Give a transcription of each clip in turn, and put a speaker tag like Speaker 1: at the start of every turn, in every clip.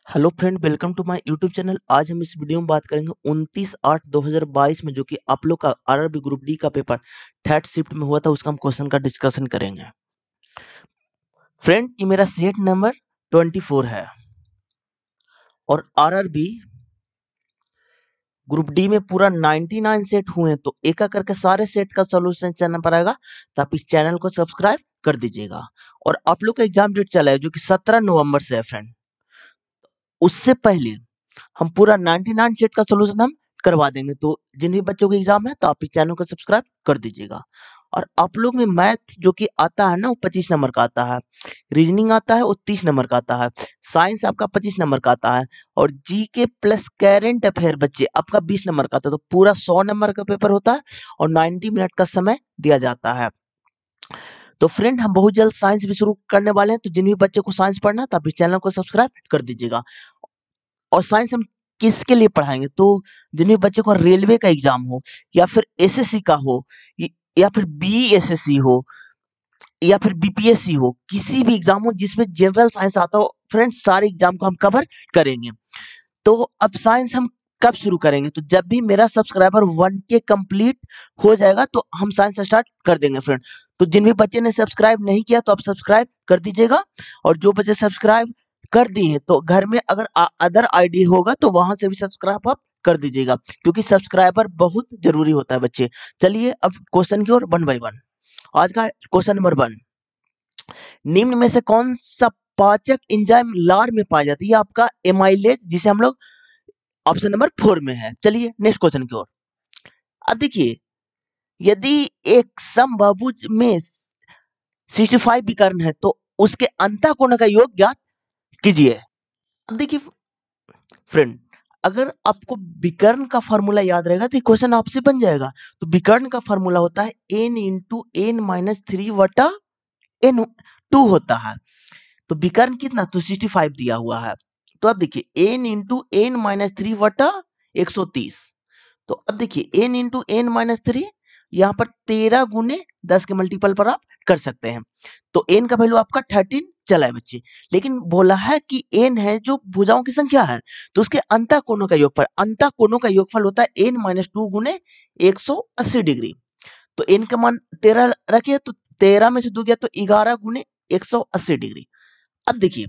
Speaker 1: Hello friend, welcome to my YouTube channel. आज हम इस वीडियो में बात करेंगे 29/8/2022 में जो कि आप लोग का आरआरबी ग्रुप डी का पेपर थर्ड शिफ्ट में हुआ था, उसका हम क्वेश्चन का डिस्कशन करेंगे। फ्रेंड, ये मेरा सेट नंबर 24 है और आरआरबी ग्रुप डी में पूरा 99 सेट हुए हैं, तो एक एक करके सारे सेट का सोल्यूशन चैनल पर आएगा, तो आप इस चैनल को सब्सक्राइब कर दीजिएगा। और आप लोग का एग्जाम डेट चला है जो कि 17 नवंबर से है फ्रेंड। उससे पहले हम पूरा 99 सेट का सोल्यूशन हम करवा देंगे, तो जिन भी बच्चों के एग्जाम है तो आप इस चैनल को सब्सक्राइब कर दीजिएगा। और आप लोग में मैथ जो कि आता है ना, वो 25 नंबर का आता है, रीजनिंग आता है वो 30 नंबर का आता है, साइंस आपका 25 नंबर का आता है, और जीके प्लस करेंट अफेयर बच्चे आपका 20 नंबर का आता है। तो पूरा 100 नंबर का पेपर होता है और 90 मिनट का समय दिया जाता है। तो फ्रेंड, हम बहुत जल्द साइंस भी शुरू करने वाले हैं, तो जिन भी बच्चे को साइंस पढ़ना है तो आप इस चैनल को सब्सक्राइब कर दीजिएगा। और साइंस हम किसके लिए पढ़ाएंगे, तो जिन भी बच्चे को रेलवे का एग्जाम हो, या फिर एसएससी का हो, या फिर बीएसएससी हो, या फिर बीपीएससी हो, किसी भी एग्जाम हो जिसमें जनरल साइंस आता हो, फ्रेंड्स सारे एग्जाम को हम कवर करेंगे। तो अब साइंस हम कब शुरू करेंगे, तो जब भी मेरा सब्सक्राइबर 1K कंप्लीट हो जाएगा तो हम साइंस स्टार्ट कर देंगे फ्रेंड। तो जिन भी बच्चे ने सब्सक्राइब नहीं किया तो आप सब्सक्राइब कर दीजिएगा, और जो बच्चे सब्सक्राइब कर दिए हैं तो घर में अगर अदर आईडी होगा तो वहां से भी सब्सक्राइब आप कर दीजिएगा, क्योंकि सब्सक्राइबर बहुत जरूरी होता है बच्चे। चलिए अब क्वेश्चन की ओर 1 बाय 1। आज का क्वेश्चन नंबर 1, निम्न में से कौन सा पाचक एंजाइम लार में पाया जाता है? ये आपका एमाइलेज, जिसे हम लोग ऑप्शन नंबर 4 में है। चलिए नेक्स्ट क्वेश्चन की ओर। अब देखिए, यदि एक समबाहुभुज में 65 विकर्ण है तो उसके अंतःकोण का योग ज्ञात कीजिए। अब देखिए फ्रेंड, अगर आपको विकर्ण का फॉर्मूला याद रहेगा तो क्वेश्चन आपसे बन जाएगा। तो विकर्ण का फॉर्मूला होता है n इंटू n माइनस 3 वटा n2 होता है। तो विकर्ण कितना, तो 65 दिया हुआ है। तो अब देखिए n इंटू n माइनस 3 वटा 130। तो अब देखिए n इंटू n माइनस 3, यहाँ पर 13 गुने 10 के मल्टीपल पर आप कर सकते हैं। तो n का वैल्यू आपका 13 चला है बच्चे, लेकिन बोला है कि n है जो भुजाओं की संख्या है, तो उसके अंतःकोणों का योगफल, अंतःकोणों का योगफल होता है n माइनस 2 गुने 180 डिग्री। तो n का मान 13 रखे, तो 13 में से 2 गया तो 11 गुने 180 डिग्री। अब देखिए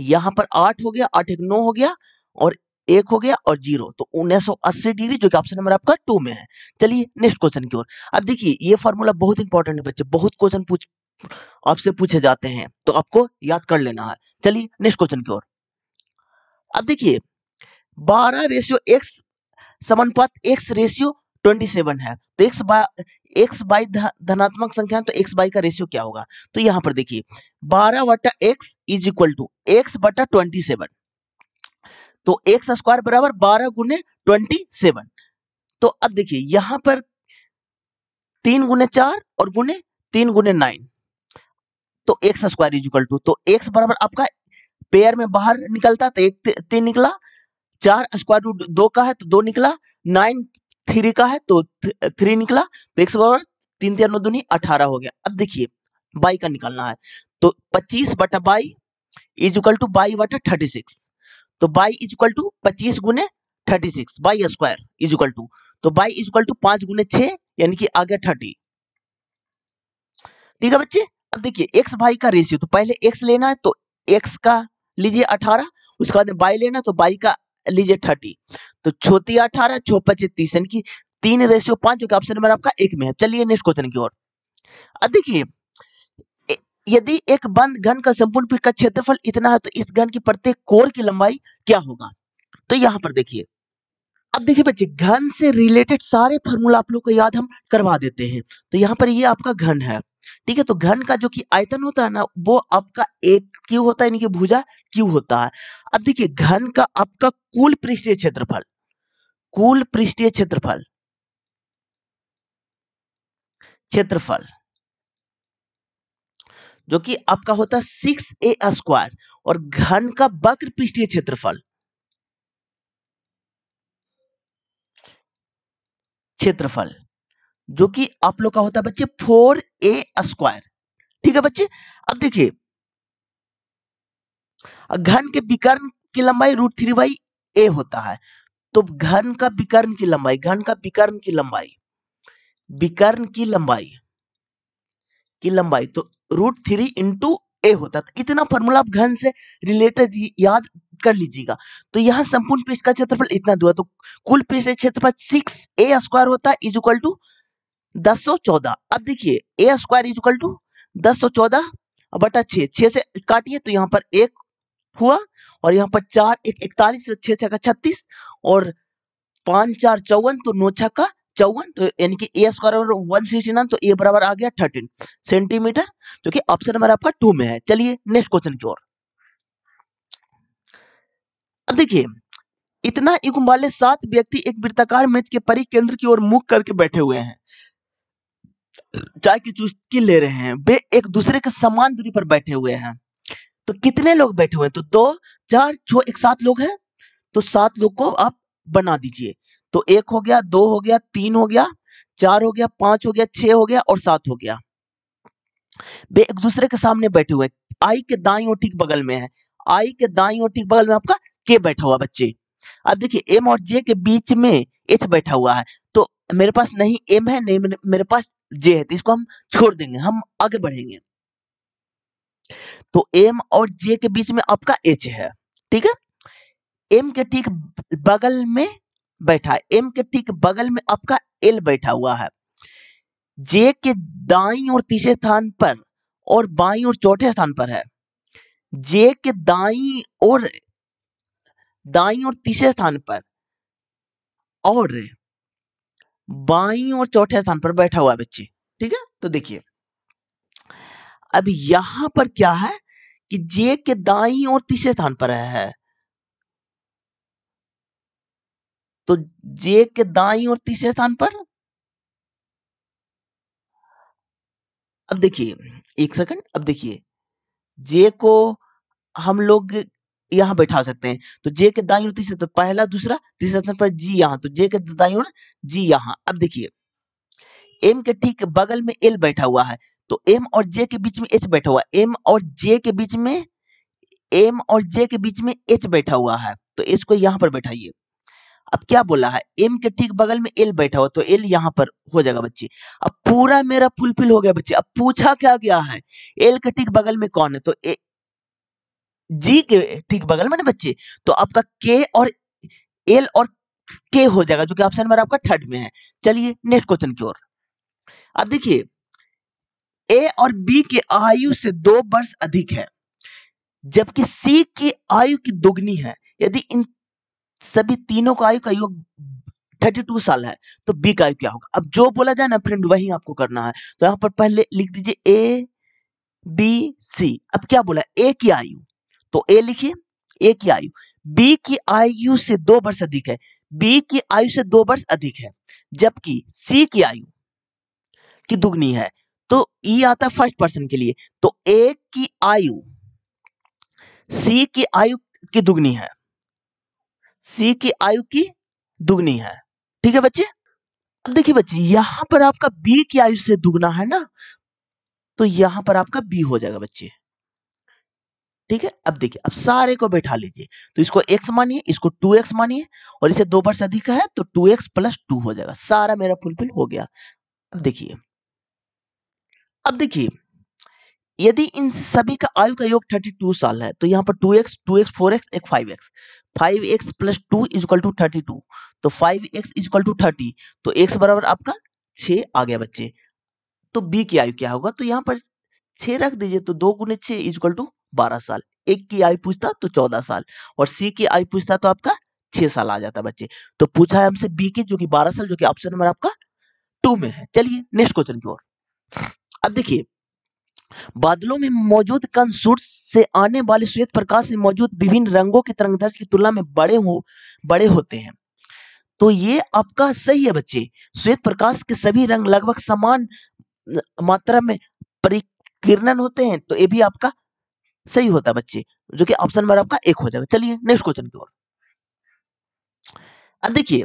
Speaker 1: यहाँ पर 8 हो गया, 8 एक 9 हो गया, और 1 हो गया और 0, तो 1980 डिग्री, जो कि ऑप्शन नंबर आपका 2 में है। चलिए नेक्स्ट क्वेश्चन की ओर। अब देखिए ये फॉर्मूला बहुत इंपॉर्टेंट है बच्चे, बहुत क्वेश्चन आपसे पूछे जाते हैं, तो आपको याद कर लेना है। चलिए नेक्स्ट क्वेश्चन की ओर। अब देखिए 12:x समानुपात x रेशियो 27 है, तो x बाई धनात्मक संख्या है, तो x बाई का रेशियो क्या होगा? तो यहाँ पर देखिए 12 बटा x is equal to x बटा 27, तो एक्स स्क्वायर बराबर 12 गुने 27। तो अब देखिए यहां पर 3 गुने 4 और गुने 3 गुने 9, तो x square is equal to, तो एक्स बराबर आपका पेयर में बाहर निकलता तो 3 निकला, 4 स्क्वायर रूट 2 का है तो 2 निकला, 9 3 का है तो 3 निकला, तो एक्स बराबर 3 3 9 दूनी 18 हो गया। अब देखिए बाई का निकालना है, तो 25 बटा by is equal two by बटा 36, तो बाई इज इक्वल टू 25 गुने 36 y square is equal to, तो बाई इज इक्वल टू 5 गुने 6, यानी कि आ गया 30। ठीक है बच्चे, अब देखिए एक्स बाई का रेशियो, तो पहले एक्स लेना है तो एक्स का लीजिए 18, उसके बाद बाई लेना है तो बाई का लीजिए 30, तो छोटी 18 चौपचे 30, यानी कि 3:5, जो कि ऑप्शन नंबर आपका 1 में है। चलिए नेक्स्ट क्वेश्चन की ओर। अब देखिए यदि एक बंद घन का संपूर्ण पृष्ठ का क्षेत्रफल इतना है तो इस घन की प्रत्येक कोर की लंबाई क्या होगा? तो यहाँ पर देखिए, अब देखिए बच्चे घन से रिलेटेड सारे फार्मूला आप लोग को याद हम करवा देते हैं। तो यहाँ पर ये आपका घन है, ठीक है, तो घन का जो कि आयतन होता है ना, वो आपका एक क्यू होता है, यानी कि भुजा क्यू होता है। अब देखिए घन का आपका कुल पृष्ठीय क्षेत्रफल, कुल पृष्ठीय क्षेत्रफल क्षेत्रफल जो कि आपका होता है 6a स्क्वायर, और घन का वक्र पृष्ठीय क्षेत्रफल जो कि आप लोग का होता है बच्चे 4a स्क्वायर। ठीक है बच्चे, अब देखिए घन के विकर्ण की लंबाई √3/a होता है। तो घन का विकर्ण की लंबाई, घन का विकर्ण की लंबाई, विकर्ण की लंबाई तो √3 इंटू ए होता है। तो इतना फॉर्मूला आप घन से रिलेटेड याद कर लीजिएगा। तो यहाँ संपूर्ण पृष्ठ का क्षेत्रफल इतना हुआ, तो कुल पृष्ठ का क्षेत्रफल 6a² होता है इज इक्वल टू 1014। अब देखिए a² इज इक्वल टू 1014 बटा 6, 6 से काटिए तो यहाँ पर 1 हुआ और यहाँ पर 4 1 41, 6 6 36 और 5 4 54, तो 9 6 54, तो यानी कि a² बराबर 169, तो a बराबर आ गया 13 सेंटीमीटर, जो कि ऑप्शन नंबर आपका 2 में है। चलिए नेक्स्ट क्वेश्चन की ओर। अब देखिए इतना युग्म वाले 7 व्यक्ति एक वृत्ताकार मेज के परिकेंद्र की ओर मुख करके बैठे हुए हैं, चाय की चुस्की ले रहे हैं। वे एक दूसरे के समान दूरी पर बैठे हुए हैं। तो कितने लोग बैठे हुए हैं? तो 2 4 6 एक 7 लोग हैं। तो 7 लोग को आप बना दीजिए। तो 1 हो गया, 2 हो गया, 3 हो गया, 4 हो गया, 5 हो गया, 6 हो गया और 7 हो गया। वे एक दूसरे के सामने बैठे हुए हैं। आई के दाईं ओर ठीक बगल में है, आई के दाईं ओर ठीक बगल में आपका के बैठा हुआ बच्चे। अब देखिए एम और जे के बीच में एच बैठा हुआ है। तो मेरे पास नहीं एम है, नहीं मेरे पास जे है, तो इसको हम छोड़ देंगे, हम आगे बढ़ेंगे। तो एम और जे के बीच में आपका एच है, ठीक है। एम के ठीक बगल में बैठा है, एम के ठीक बगल में आपका एल बैठा हुआ है। जे के दाईं और तीसरे स्थान पर और बाईं और चौथे स्थान पर है। जे के दाईं और तीसरे स्थान पर और बाईं और चौथे स्थान पर बैठा हुआ है बच्चे, ठीक है। तो देखिए अब यहां पर क्या है कि जे के दाईं और तीसरे स्थान पर है, तो जे के दाईं और तीसरे स्थान पर, अब देखिए एक सेकंड, अब देखिए जे को हम लोग यहां बैठा सकते हैं। तो जे के दाईं ओर तीसरे, तो पहला दूसरा तीसरा स्थान पर जी यहां, तो जे के दाईं ओर जी यहां। अब देखिए एम के ठीक बगल में एल बैठा हुआ है, तो एम और जे के बीच में एच बैठा हुआ है। एम और जे के बीच में एच बैठा हुआ है, तो एच को यहां पर बैठाइए। अब क्या बोला है, एम के ठीक बगल में एल बैठा हुआ, तो एल यहां पर हो जाएगा बच्चे। अब पूरा मेरा फुलफिल हो गया बच्चे। अब पूछा क्या गया है, एल के ठीक बगल में कौन है, तो जी के ठीक बगल में ना बच्चे, तो आपका के और एल और के हो जाएगा, जो कि ऑप्शन नंबर आपका थर्ड में है। चलिए नेक्स्ट क्वेश्चन की ओर। अब देखिए ए और बी की आयु से 2 वर्ष अधिक है, जबकि सी की आयु की दुगनी है। यदि इन सभी तीनों का आयु का योग 32 साल है, तो बी का आयु क्या होगा? अब जो बोला जाए ना फ्रेंड वही आपको करना है। तो यहाँ पर पहले लिख दीजिए ए बी सी। अब क्या बोला, ए की आयु, तो ए लिखिए ए की आयु, बी की आयु से 2 वर्ष अधिक है, बी की आयु से 2 वर्ष अधिक है, जबकि सी की आयु की दुगनी है। तो ये आता है फर्स्ट पर्सन के लिए, तो ए की आयु सी की आयु की दुगनी है, सी की आयु की दुगनी है, ठीक है बच्चे। अब देखिए बच्चे यहां पर आपका बी की आयु से दुगना है ना, तो यहां पर आपका बी हो जाएगा बच्चे, ठीक है। अब देखिए अब सारे को बैठा लीजिए, तो इसको x मानिए, इसको 2x मानिए, और इसे 2 वर्ष अधिक है तो 2x + 2 हो जाएगा। सारा मेरा फुलफिल हो गया। अब देखिए यदि इन सभी का आयु का योग 32 साल है, तो यहाँ पर 2x 2x 4x एक 5x, 5x + 2 = 32, तो 5x = 30, तो x बराबर आपका 6 आ गया बच्चे। तो b की आयु क्या होगा, तो यहाँ पर 6 रख दीजिए, तो 2 × 6 = 12 साल। एक की आयु पूछता तो 14 साल, और सी की आयु पूछता तो आपका 6 साल आ जाता बच्चे। तो पूछा है हमसे बी की, जो कि 12 साल, जो कि ऑप्शन नंबर आपका 2 में है। चलिए नेक्स्ट क्वेश्चन की ओर। अब देखिए बादलों में मौजूद कण सूर्य से आने वाले श्वेत प्रकाश में मौजूद विभिन्न रंगों की तरंगदैर्घ्य की तुलना में बड़े होते हैं। तो ये आपका सही है बच्चे। श्वेत प्रकाश के सभी रंग लगभग समान मात्रा में परिकीर्णन होते हैं, तो ये भी आपका सही होता है बच्चे, जो कि ऑप्शन नंबर आपका 1 हो जाएगा। चलिए नेक्स्ट क्वेश्चन की ओर। अब देखिए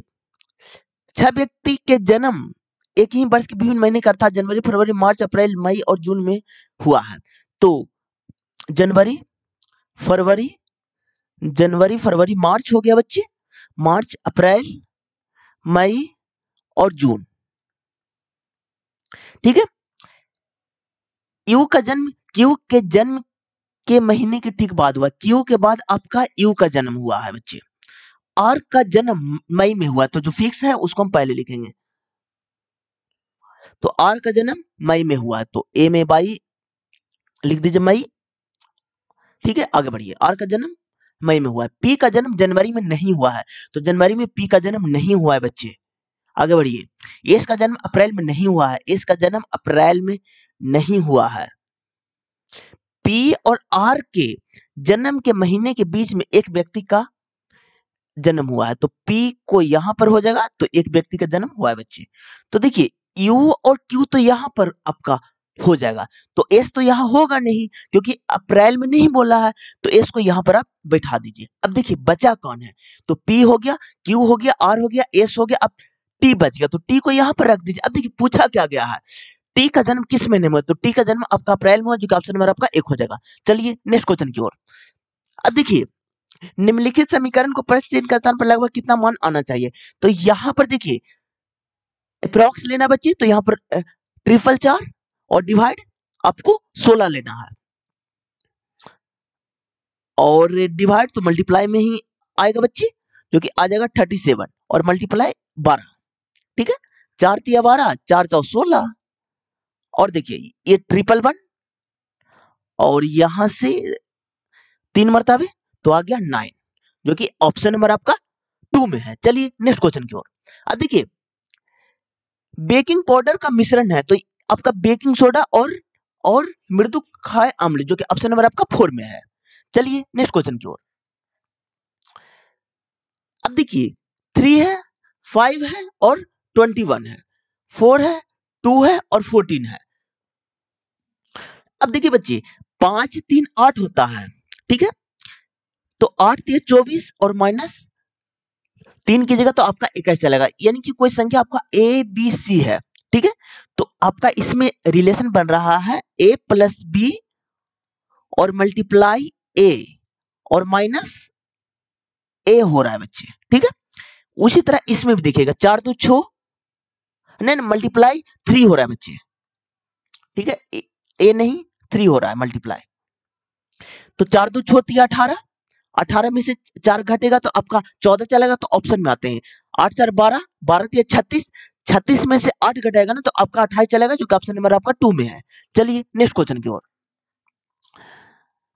Speaker 1: 6 व्यक्ति के जन्म एक ही वर्ष के विभिन्न महीने का अर्थात जनवरी, फरवरी, मार्च, अप्रैल, मई और जून में हुआ है। तो जनवरी, फरवरी, जनवरी, फरवरी, मार्च हो गया बच्चे। मार्च, अप्रैल, मई और जून। ठीक है। क्यू के जन्म के महीने के ठीक बाद हुआ। क्यू के बाद आपका यू का जन्म हुआ है बच्चे। आर का जन्म मई में हुआ, तो जो फिक्स है उसको हम पहले लिखेंगे। तो आर का जन्म मई में हुआ है, तो ए में बाई लिख दीजिए मई। ठीक है, आगे बढ़िए। आर का जन्म मई में हुआ है। पी का जन्म जनवरी में नहीं हुआ है, तो जनवरी में पी का जन्म नहीं हुआ है बच्चे। आगे बढ़िए। एस का जन्म अप्रैल में नहीं हुआ है। एस का जन्म अप्रैल में नहीं हुआ है। पी और आर के जन्म के महीने के बीच में एक व्यक्ति का जन्म हुआ है, तो पी को यहां पर हो जाएगा, तो एक व्यक्ति का जन्म हुआ है बच्चे। तो देखिए यू और क्यू तो यहां पर आपका हो जाएगा, तो एस तो यहां होगा नहीं क्योंकि अप्रैल में नहीं बोला है, तो एस को यहां पर आप बैठा दीजिए। अब देखिए बचा कौन है, तो पी हो गया, क्यू हो गया, आर हो गया, एस हो गया, अब टी बच गया, तो टी को यहां पर रख दीजिए। अब देखिए पूछा क्या गया है, टी का जन्म किस महीने में हुआ, तो टी का जन्म आपका अप्रैल में हुआ, जो कि ऑप्शन नंबर आपका 1 हो जाएगा। चलिए नेक्स्ट क्वेश्चन की ओर। अब देखिए निम्नलिखित समीकरण को प्रश्न चिन्ह के स्थान पर लगभग कितना मान आना चाहिए, तो यहां पर देखिए अप्रॉक्स लेना बच्चे, तो यहां पर ट्रिपल 4 और डिवाइड आपको 16 लेना है, और डिवाइड तो मल्टीप्लाई में ही आएगा बच्चे, जो कि आ जाएगा 37 और मल्टीप्लाई 12। ठीक है, 4 तिया 12, 4 चौ 16, और देखिए ये 111 और यहां से 3 मरतबे, तो आ गया 9, जो कि ऑप्शन नंबर आपका 2 में है। चलिए नेक्स्ट क्वेश्चन की ओर। अब देखिए बेकिंग पाउडर का मिश्रण है, तो आपका बेकिंग सोडा और मृदु क्षार अम्ल, जो कि ऑप्शन नंबर आपका 4 में है। चलिए नेक्स्ट क्वेश्चन की ओर। अब देखिए 3 है, 5 है और 21 है, 4 है, 2 है और 14 है। अब देखिए बच्चे 5 3 8 होता है, ठीक है, तो 8 3 24 और माइनस 3 की जगह तो आपका 21 चलेगा, यानी कि कोई संख्या आपका ए बी सी है। ठीक है, तो आपका इसमें रिलेशन बन रहा है ए प्लस बी और मल्टीप्लाई ए और माइनस ए हो रहा है बच्चे। ठीक है, उसी तरह इसमें भी देखिएगा 4 2 6, नहीं मल्टीप्लाई 3 हो रहा है बच्चे। ठीक है, ए नहीं 3 हो रहा है मल्टीप्लाई, तो 4 2 6 3 18, 18 में से 4 घटेगा तो आपका 14 चलेगा, तो ऑप्शन में आते हैं 8 4 12, 12 3 36, 36 में से 8 घटेगा ना, तो आपका 28 चलेगा, जो कि ऑप्शन नंबर आपका 2 में है। चलिए नेक्स्ट क्वेश्चन की ओर।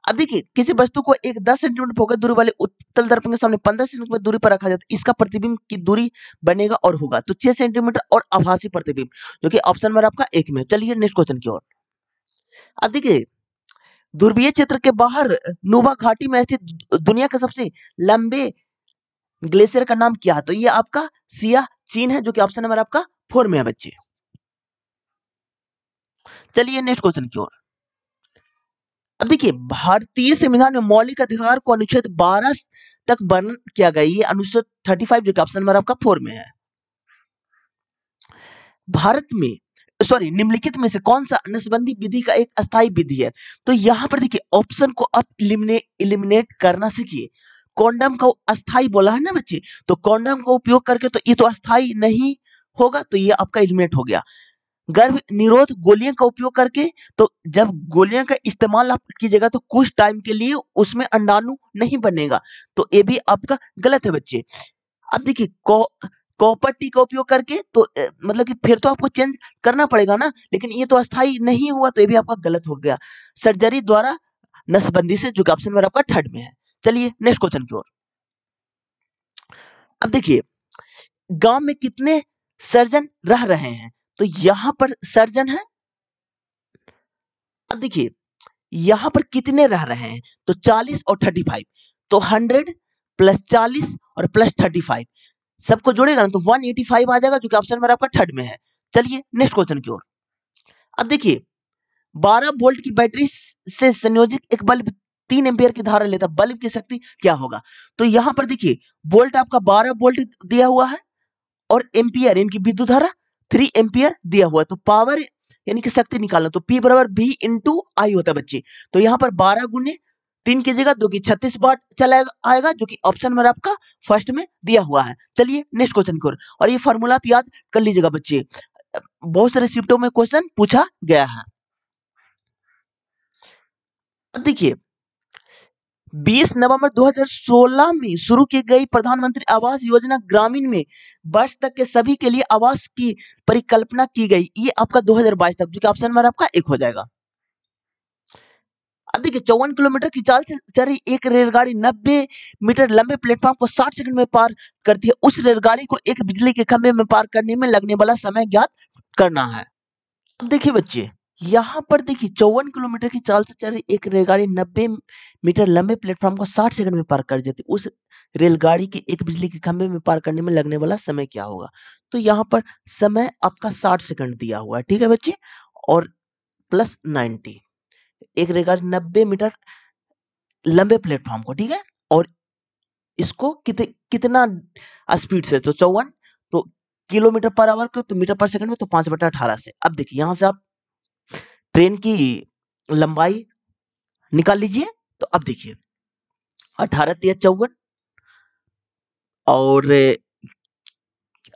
Speaker 1: अब देखिए किसी वस्तु को एक 10 सेंटीमीटर फोकस दूरी वाले उत्तल दर्पण के सामने 15 सेंटीमीटर दूरी पर रखा जाता है, इसका प्रतिबिंब की दूरी बनेगा और होगा, तो 6 सेंटीमीटर और आभासी प्रतिबिंब, जो कि ऑप्शन नंबर आपका 1 में है। चलिए नेक्स्ट क्वेश्चन की ओर। अब देखिए ध्रुवीय क्षेत्र के बाहर नुबा घाटी में स्थित दुनिया के सबसे लंबे ग्लेशियर का नाम क्या है, तो ये आपका सियाह चीन है, जो कि ऑप्शन नंबर आपका 4 में है बच्चे। चलिए नेक्स्ट क्वेश्चन की ओर। अब देखिए भारतीय संविधान में मौलिक अधिकार को अनुच्छेद 12 तक वर्णन किया गया, ये अनुच्छेद 35, जो कि ऑप्शन नंबर आपका 4 में है। भारत में निम्नलिखित में से कौन सा नसबंदी विधि का एक अस्थायी विधि है, तो यहां पर देखिए ऑप्शन को आप इलिमिनेट करना सीखिए। कॉन्डम को अस्थायी बोला है ना बच्चे, तो कॉन्डम का उपयोग करके तो ये तो अस्थायी नहीं होगा, तो ये आपका इलिमिनेट हो गया। गर्भ निरोध गोलियां का उपयोग करके, तो जब गोलियां का इस्तेमाल आप कीजिएगा तो कुछ टाइम के लिए उसमें अंडाणु नहीं बनेगा, तो ये भी आपका गलत है बच्चे। अब देखिए कॉपर टी का उपयोग करके, तो मतलब कि फिर तो आपको चेंज करना पड़ेगा ना, लेकिन ये तो अस्थायी नहीं हुआ, तो ये भी आपका गलत हो गया। सर्जरी द्वारा नसबंदी से, जो कि ऑप्शन नंबर आपका 3 में है। चलिए नेक्स्ट क्वेश्चन की ओर। अब देखिए गांव में कितने सर्जन रह रहे हैं, तो यहां पर सर्जन है। अब देखिए यहां पर कितने रह रहे हैं, तो 40 और 35, तो 100 प्लस 40 और प्लस 35 सबको जोड़ेगा ना, तो 185 आ जाएगा, जो कि ऑप्शन नंबर आपका 3 में है। चलिए नेक्स्ट क्वेश्चन की ओर। अब देखिए 12 वोल्ट की बैटरी से संयोजित एक बल्ब 3 एम्पियर की धारा लेता, बल्ब की शक्ति क्या होगा, तो यहां पर देखिए वोल्ट आपका 12 वोल्ट दिया हुआ है और एम्पियर इनकी विद्युत धारा 3 एम्पियर दिया हुआ है, तो पावर यानी कि शक्ति निकालना, तो P बराबर V इंटू आई होता है बच्चे। तो यहाँ पर 12 गुने 3 की जगह 2 की 36 बार चला आएगा, जो कि ऑप्शन नंबर आपका फर्स्ट में दिया हुआ है। चलिए नेक्स्ट क्वेश्चन की ओर। और ये फार्मूला आप याद कर लीजिएगा बच्चे, बहुत सारे शिफ्टों में क्वेश्चन पूछा गया है। अब देखिए 20 नवंबर 2016 में शुरू की गई प्रधानमंत्री आवास योजना ग्रामीण में वर्ष तक के सभी के लिए आवास की परिकल्पना की गई। ये आपका 2022 तक, जो कि ऑप्शन नंबर आपका 1 हो जाएगा। अब देखिए 54 किलोमीटर की चाल से चल रही एक रेलगाड़ी 90 मीटर लंबे प्लेटफॉर्म को 60 सेकंड में पार करती है। उस रेलगाड़ी को एक बिजली के खंभे में पार करने में लगने वाला समय ज्ञात करना है। अब देखिए बच्चे, यहाँ पर देखिए 54 किलोमीटर की चाल से चल रही एक रेलगाड़ी 90 मीटर लंबे प्लेटफॉर्म को 60 सेकंड में पार कर जाती है। उस रेलगाड़ी के एक बिजली के खंभे में पार करने में लगने वाला समय क्या होगा? तो यहाँ पर समय आपका 60 सेकंड दिया हुआ है, ठीक है बच्चे, और प्लस 90, एक रेलगाड़ी 90 मीटर लंबे प्लेटफॉर्म को, ठीक है, और इसको कितना स्पीड से, तो 54, तो किलोमीटर पर आवर को, तो मीटर पर सेकंड में, तो 5/18 से। अब देखिए यहाँ से आप ट्रेन की लंबाई निकाल लीजिए। तो अब देखिए 18 तिया 54,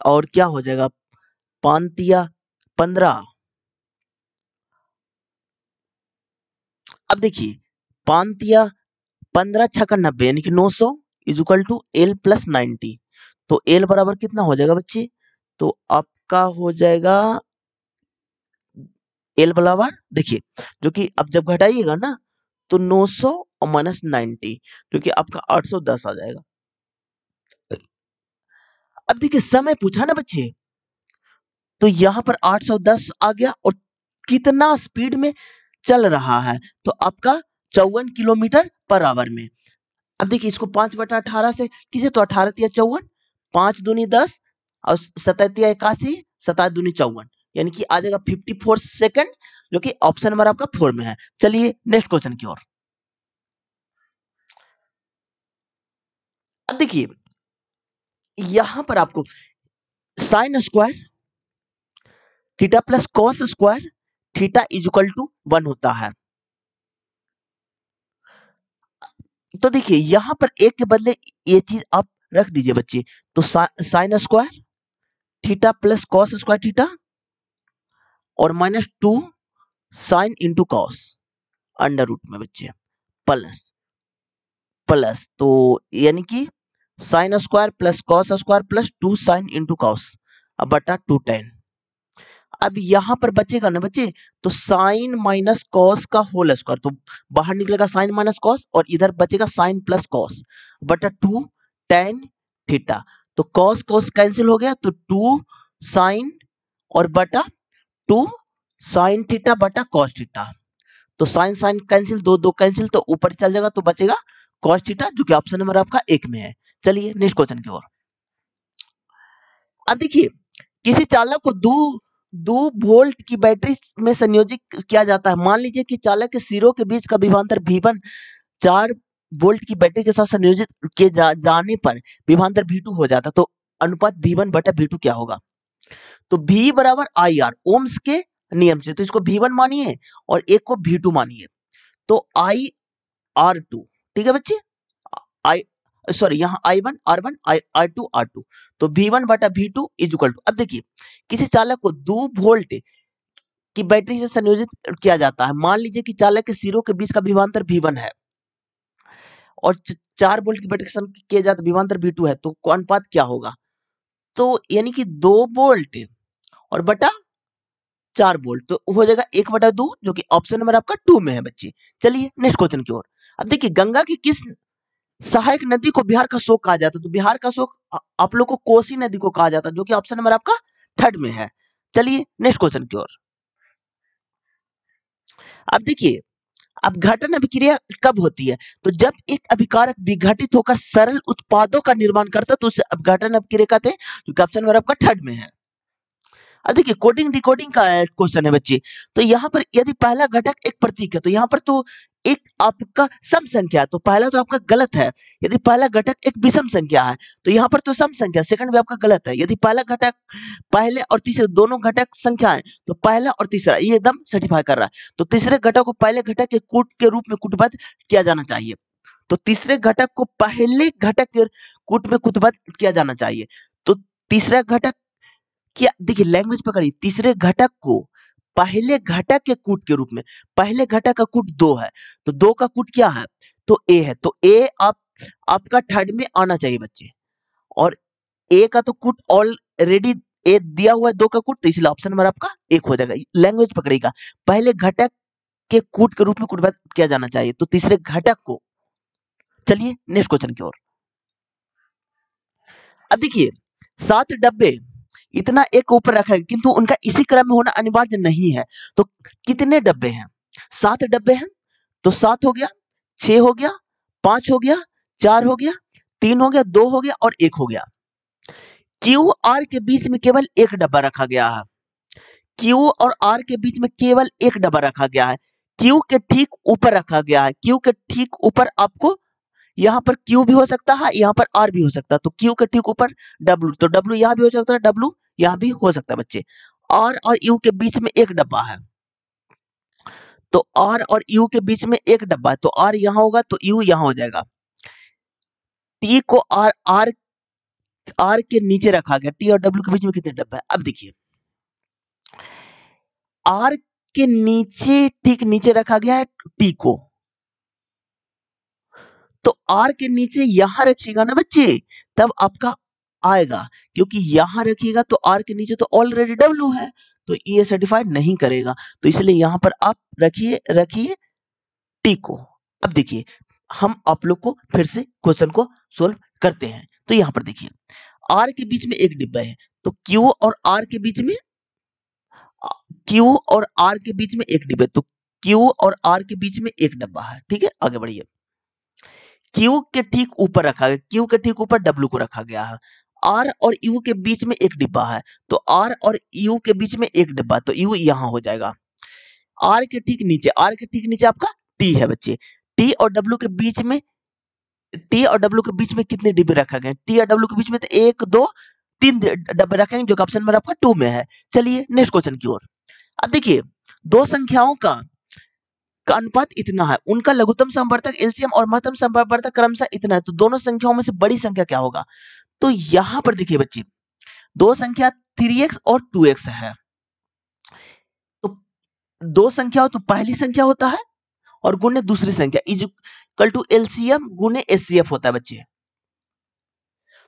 Speaker 1: और क्या हो जाएगा, 5 तिया 15। अब देखिए 5 तिया 15 छक्का 90, यानी कि 900 is equal to L plus 90। तो एल बराबर कितना हो जाएगा बच्चे? तो आपका हो जाएगा एल बराबर, देखिए जो कि अब जब घटाइएगा ना, तो 900 और माइनस 90, जो कि आपका 810 आ जाएगा। अब देखिए समय पूछा ना बच्चे, तो यहाँ पर 810 आ गया, और कितना स्पीड में चल रहा है, तो आपका 54 किलोमीटर पर आवर में। अब देखिए इसको 5/18 से कीजिए, तो 18 तिया 54, 5 दूनी 10, और 7 तिया 81, 7 दूनी 54, यानी कि आ जाएगा 54 सेकंड, जो कि ऑप्शन नंबर आपका 4 में है। चलिए नेक्स्ट क्वेश्चन की ओर। अब देखिए यहां पर आपको sin square theta plus cos square theta is equal to 1 होता है। तो देखिए यहां पर एक के बदले ये चीज आप रख दीजिए बच्चे, तो sin square theta plus cos square theta और -2 sin into cos under root में बच्चे, प्लस प्लस, तो यानी कि sin square plus cos square plus 2 sin into cos बटा 2 tan। अब यहां पर बचेगा ना बच्चे, तो साइन माइनस कॉस का होल स्क्वायर, तो बाहर निकलेगा साइन माइनस कॉस, और इधर बचेगा साइन प्लस कॉस बटा 2 tan थीटा। तो कॉस कॉस कैंसिल हो गया, तो 2 साइन और बटा 2 साइन थीटा बटा कॉस थीटा। तो साइन साइन कैंसिल, दो दो कैंसिल, तो ऊपर चल जाएगा, तो बचेगा कॉस थीटा, जो कि ऑप्शन नंबर आपका 1 में है। चलिए नेक्स्ट क्वेश्चन की ओर। अब देखिए किसी चालक को दो वोल्ट की बैटरी में संयोजित किया जाता है। मान लीजिए कि चालक के सिरों के बीच का विभवांतर V1 4 वोल्ट की बैटरी के साथ संयोजित किए जाने पर विभवांतर V2 हो जाता है। तो अनुपात V1 बटा V2 क्या होगा? तो V बराबर IR ओम्स के नियम से, तो इसको V1 मानिए और एक को V2 मानिए, तो IR2, ठीक है बच्चे, आई सॉरी यहाँ I1 R1 I2 R2, तो V1 बटा V2 इज इक्वल टू, अब देखिए किसी चालक को 2 वोल्ट की बैटरी से संयोजित किया जाता है। मान लीजिए कि चालक के सिरों के बीच का विभवांतर V1 है और 4 वोल्ट की बैटरी से किया जाता है विभवांतर V2 है, तो अनुपात क्या होगा? तो यानी कि 2 वोल्ट और बटा 4 वोल्ट, तो हो जाएगा 1/2, जो कि ऑप्शन नंबर आपका 2 में है बच्चे। चलिए नेक्स्ट क्वेश्चन की ओर। अब देखिए गंगा की किस सहायक नदी को बिहार का शोक कहा जाता है? तो बिहार का शोक आप लोग को कोसी नदी को कहा जाता है, जो कि ऑप्शन नंबर आपका 3rd में है। चलिए नेक्स्ट क्वेश्चन की ओर। अब देखिए अपघटन अभिक्रिया कब होती है? तो जब एक अभिकारक विघटित होकर सरल उत्पादों का निर्माण करता है, तो उसे अपघटन अभिक्रिया कहते हैं, जो कि ऑप्शन नंबर आपका 3rd में है। अब देखिए कोडिंग डिकोडिंग का क्वेश्चन है बच्चे, तो यहाँ पर यदि पहला घटक एक प्रतीक है, तो यहाँ पर तो एक आपका सम संख्या है, तो पहला तो आपका गलत है। यदि पहला घटक एक विषम संख्या है तो यहाँ पर तो सम संख्या, सेकंड भी आपका गलत है। यदि पहला घटक, पहले और तीसरे दोनों घटक संख्या है तो पहला और तीसरा ये एकदम सर्टिफाई कर रहा है। तो तीसरे घटक को पहले घटक के कूट के रूप में कूटबद्ध किया जाना चाहिए। तो तीसरे घटक को पहले घटक के कूट में कूटबद्ध किया जाना चाहिए। तो तीसरा घटक क्या, देखिए लैंग्वेज पकड़िए, तीसरे घटक को पहले घटक के कूट के रूप में, पहले घटक का कूट 2 है तो 2 का कूट क्या है, तो a है, तो a आपका थर्ड में आना चाहिए बच्चे। और a का तो कूट ऑलरेडी a दिया हुआ है 2 का कूट, तो इसलिए ऑप्शन नंबर आपका 1 हो जाएगा। लैंग्वेज पकड़ेगा, पहले घटक के कूट के रूप में कूटबद्ध किया जाना चाहिए, तो तीसरे घटक को। चलिए नेक्स्ट क्वेश्चन की ओर। अब देखिए 7 डब्बे इतना एक ऊपर रखा है, किंतु उनका इसी क्रम में होना अनिवार्य नहीं है। तो कितने डब्बे हैं, 7 डब्बे हैं, तो 7 हो गया, 6 हो गया, 5 हो गया, 4 हो गया, 3 हो गया, 2 हो गया और 1 हो गया। क्यू आर के बीच में केवल एक डब्बा रखा गया है। क्यू और आर के बीच में केवल एक डब्बा रखा गया है। क्यू के ठीक ऊपर रखा गया है। क्यू के ठीक ऊपर आपको यहाँ पर Q भी हो सकता है, यहाँ पर R भी हो सकता है। तो Q के ठीक ऊपर W, तो W यहाँ भी हो सकता है, W यहाँ भी हो सकता है बच्चे। R और U के बीच में एक डब्बा है, तो R और U के बीच में एक डब्बा है, तो R यहाँ होगा तो U यहाँ हो जाएगा। T को R के नीचे रखा गया। T और W के बीच में कितने डब्बा है, अब देखिए R के नीचे, ठीक नीचे रखा गया है T को, तो R के नीचे यहां रखिएगा ना बच्चे, तब आपका आएगा, क्योंकि यहां रखिएगा तो R के नीचे तो ऑलरेडी W है, तो ये सर्टिफाइड नहीं करेगा। तो इसलिए यहां पर आप रखिए T को। अब देखिए हम आप लोग को फिर से क्वेश्चन को सोल्व करते हैं। तो यहां पर देखिए R के बीच में एक डिब्बा है, तो Q और R के बीच में, Q और R के बीच में एक डिब्बा, तो Q और R के बीच में एक डब्बा है। ठीक है, आगे बढ़िए। Q के ठीक ऊपर रखा गया, Q के ठीक ऊपर W को रखा गया है। R और U के बीच में एक डिब्बा है, तो R और U के बीच में एक डिब्बा, तो U यहां हो जाएगा। R के ठीक नीचे आपका T है बच्चे। T और W के बीच में, T और W के बीच में कितने डिब्बे रखा गए, T और W के बीच में तो 1 2 3 डब्बे रखेंगे, जो कि ऑप्शन नंबर आपका 2 में है। चलिए नेक्स्ट क्वेश्चन की ओर। अब देखिए दो संख्याओं का अनुपात इतना है, उनका लघुत्तम समवर्तक एलसीएम और महत्तम समवर्तक क्रमशः इतना है, तो दोनों संख्याओं में से बड़ी संख्या क्या होगा। तो यहां पर देखिए बच्चे दो संख्या 3x और 2x है, तो दो संख्या हो तो पहली संख्या होता है और गुणे दूसरी संख्या इक्वल टू एलसीएम गुणे एचसीएफ होता है बच्चे।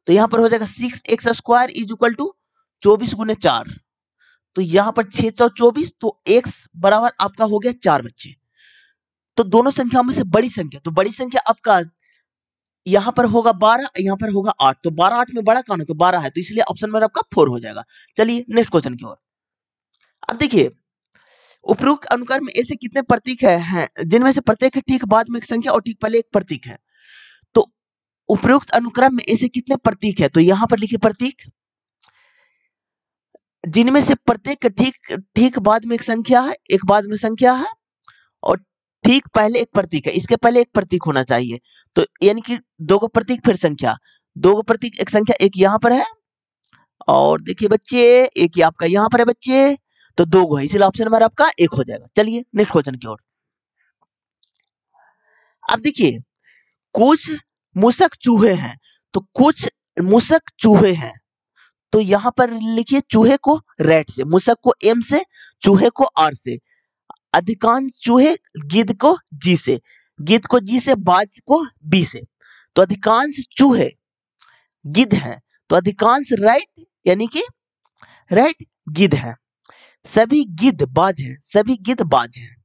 Speaker 1: तो यहां पर हो जाएगा 6x square is equal to 24 गुणे 4, तो यहां पर 624, तो x बराबर आपका हो गया 4 बच्चे। तो दोनों संख्याओं में से बड़ी संख्या, तो बड़ी संख्या आपका यहां पर होगा 12, यहां पर होगा 8, तो 12 8 में बड़ा कौन है, तो 12 है, तो इसलिए ऑप्शन नंबर आपका 4 हो जाएगा। चलिए नेक्स्ट क्वेश्चन की ओर। अब देखिए उपरोक्त अनुक्रम में ऐसे कितने प्रतीक हैं जिनमें से प्रत्येक के ठीक बाद में एक संख्या और ठीक पहले एक प्रतीक है। तो उपरोक्त अनुक्रम में ऐसे कितने प्रतीक है, तो यहां पर लिखिए प्रतीक, जिनमें से प्रत्येक के ठीक बाद में एक संख्या है, एक बाद में संख्या है और ठीक पहले एक प्रतीक है। इसके पहले एक प्रतीक होना चाहिए, तो यानी कि दो को प्रतीक फिर संख्या, दो को प्रतीक एक संख्या, एक यहां पर है और देखिए बच्चे एक ही आपका यहां पर है बच्चे, तो दो गो है, इसलिए ऑप्शन नंबर आपका 1 हो जाएगा। चलिए नेक्स्ट क्वेश्चन की ओर। अब देखिए कुछ मूसक चूहे हैं, तो कुछ मूसक चूहे हैं, तो यहां पर लिखिए चूहे को रैट से, मूसक को एम से, चूहे को आर से, अधिकांश चूहे गिद्ध को जी से, गिद्ध को जी से, बाज को बी से। तो अधिकांश चूहे गिद्ध है, तो अधिकांश राइट यानी कि राइट गिद्ध है, सभी गिद्ध बाज हैं, सभी गिद्ध बाज हैं।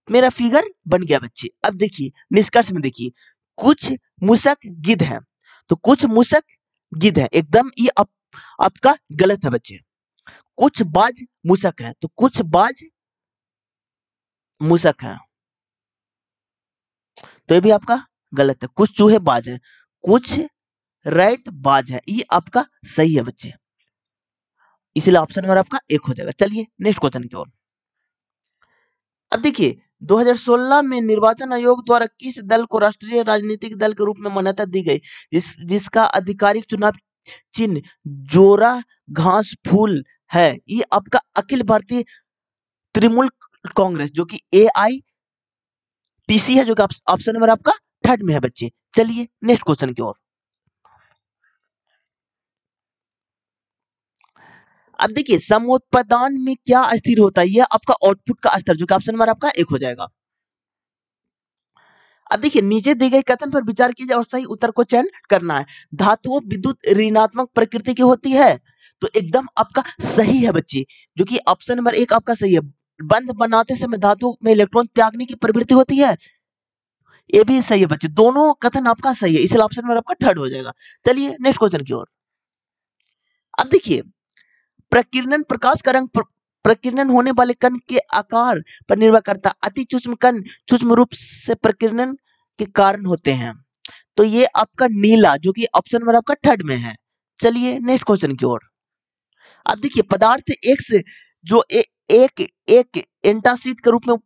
Speaker 1: मेरा फिगर बन गया बच्चे। अब देखिए निष्कर्ष में देखिए कुछ मूसक गिद्ध हैं, तो कुछ मूसक गिद्ध है, एकदम ये आपका गलत है बच्चे। कुछ बाज मूसक है, तो कुछ बाज मूसक है, तो ये भी आपका गलत है। कुछ चूहे बाज हैं, कुछ राइट बाज है, ये आपका सही है बच्चे, इसलिए ऑप्शन नंबर आपका 1 हो जाएगा। चलिए नेक्स्ट क्वेश्चन की ओर। अब देखिए 2016 में निर्वाचन आयोग द्वारा किस दल को राष्ट्रीय राजनीतिक दल के रूप में मान्यता दी गई, जिसका आधिकारिक चुनाव चिन्ह जोरा घास फूल है? ये आपका अखिल भारतीय तृणमूल कांग्रेस, जो कि AITC है, जो कि ऑप्शन नंबर आपका थर्ड में है बच्चे। चलिए नेक्स्ट क्वेश्चन की ओर। अब देखिए, समोत्पादन में क्या अस्थिर होता है? यह आपका आउटपुट का स्तर, जो कि ऑप्शन नंबर आपका 1 हो जाएगा। अब देखिए, नीचे दिए गए कथन पर विचार कीजिए और सही उत्तर को चयन करना है। धातुओं विद्युत ऋणात्मक प्रकृति की होती है, तो एकदम आपका सही है बच्चे, जो कि ऑप्शन नंबर 1 आपका सही है। बंध बनाते समय धातु में इलेक्ट्रॉन त्यागने की प्रवृत्ति होती है, ये भी सही है बच्चे। दोनों कथन आपका सही है, इसलिए ऑप्शन नंबर आपका थर्ड हो जाएगा। चलिए नेक्स्ट क्वेश्चन की ओर। अब देखिए, प्रकीर्णन प्रकाश का रंग प्रकीर्णन होने वाले कण के आकार पर निर्भर करता है। अति सूक्ष्म कण सूक्ष्म रूप से प्रकीर्णन के कारण होते हैं, तो ये आपका नीला, जो कि ऑप्शन नंबर आपका थर्ड में है। चलिए नेक्स्ट क्वेश्चन की ओर। अब देखिए, पदार्थ एक्स जो एक एक एंटासिड के रूप में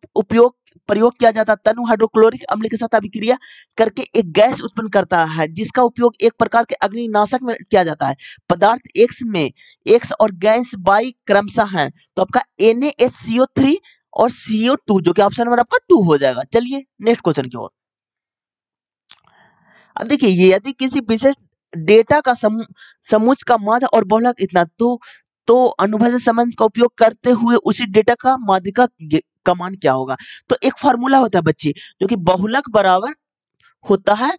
Speaker 1: प्रयोग किया जाता है, तनु हाइड्रोक्लोरिक अम्ल के साथ अभिक्रिया करके एक गैस उत्पन्न करता है, जिसका उपयोग एक प्रकार के अग्निनाशक में किया जाता है। पदार्थ एक्स में एक्स और गैस वाई क्रमशः है, तो आपका NaHCO3 और CO2, जो कि ऑप्शन नंबर आपका 2 हो जाएगा। चलिए नेक्स्ट क्वेश्चन की ओर। अब देखिए, ये यदि किसी विशेष डेटा का समुच्चय का माध्य और बहुलक इतना, तो अनुभवजन्य संबंध का उपयोग करते हुए उसी डेटा का माध्यिका का मान क्या होगा? तो एक फार्मूला होता है बच्चे, जो कि बहुलक बराबर होता है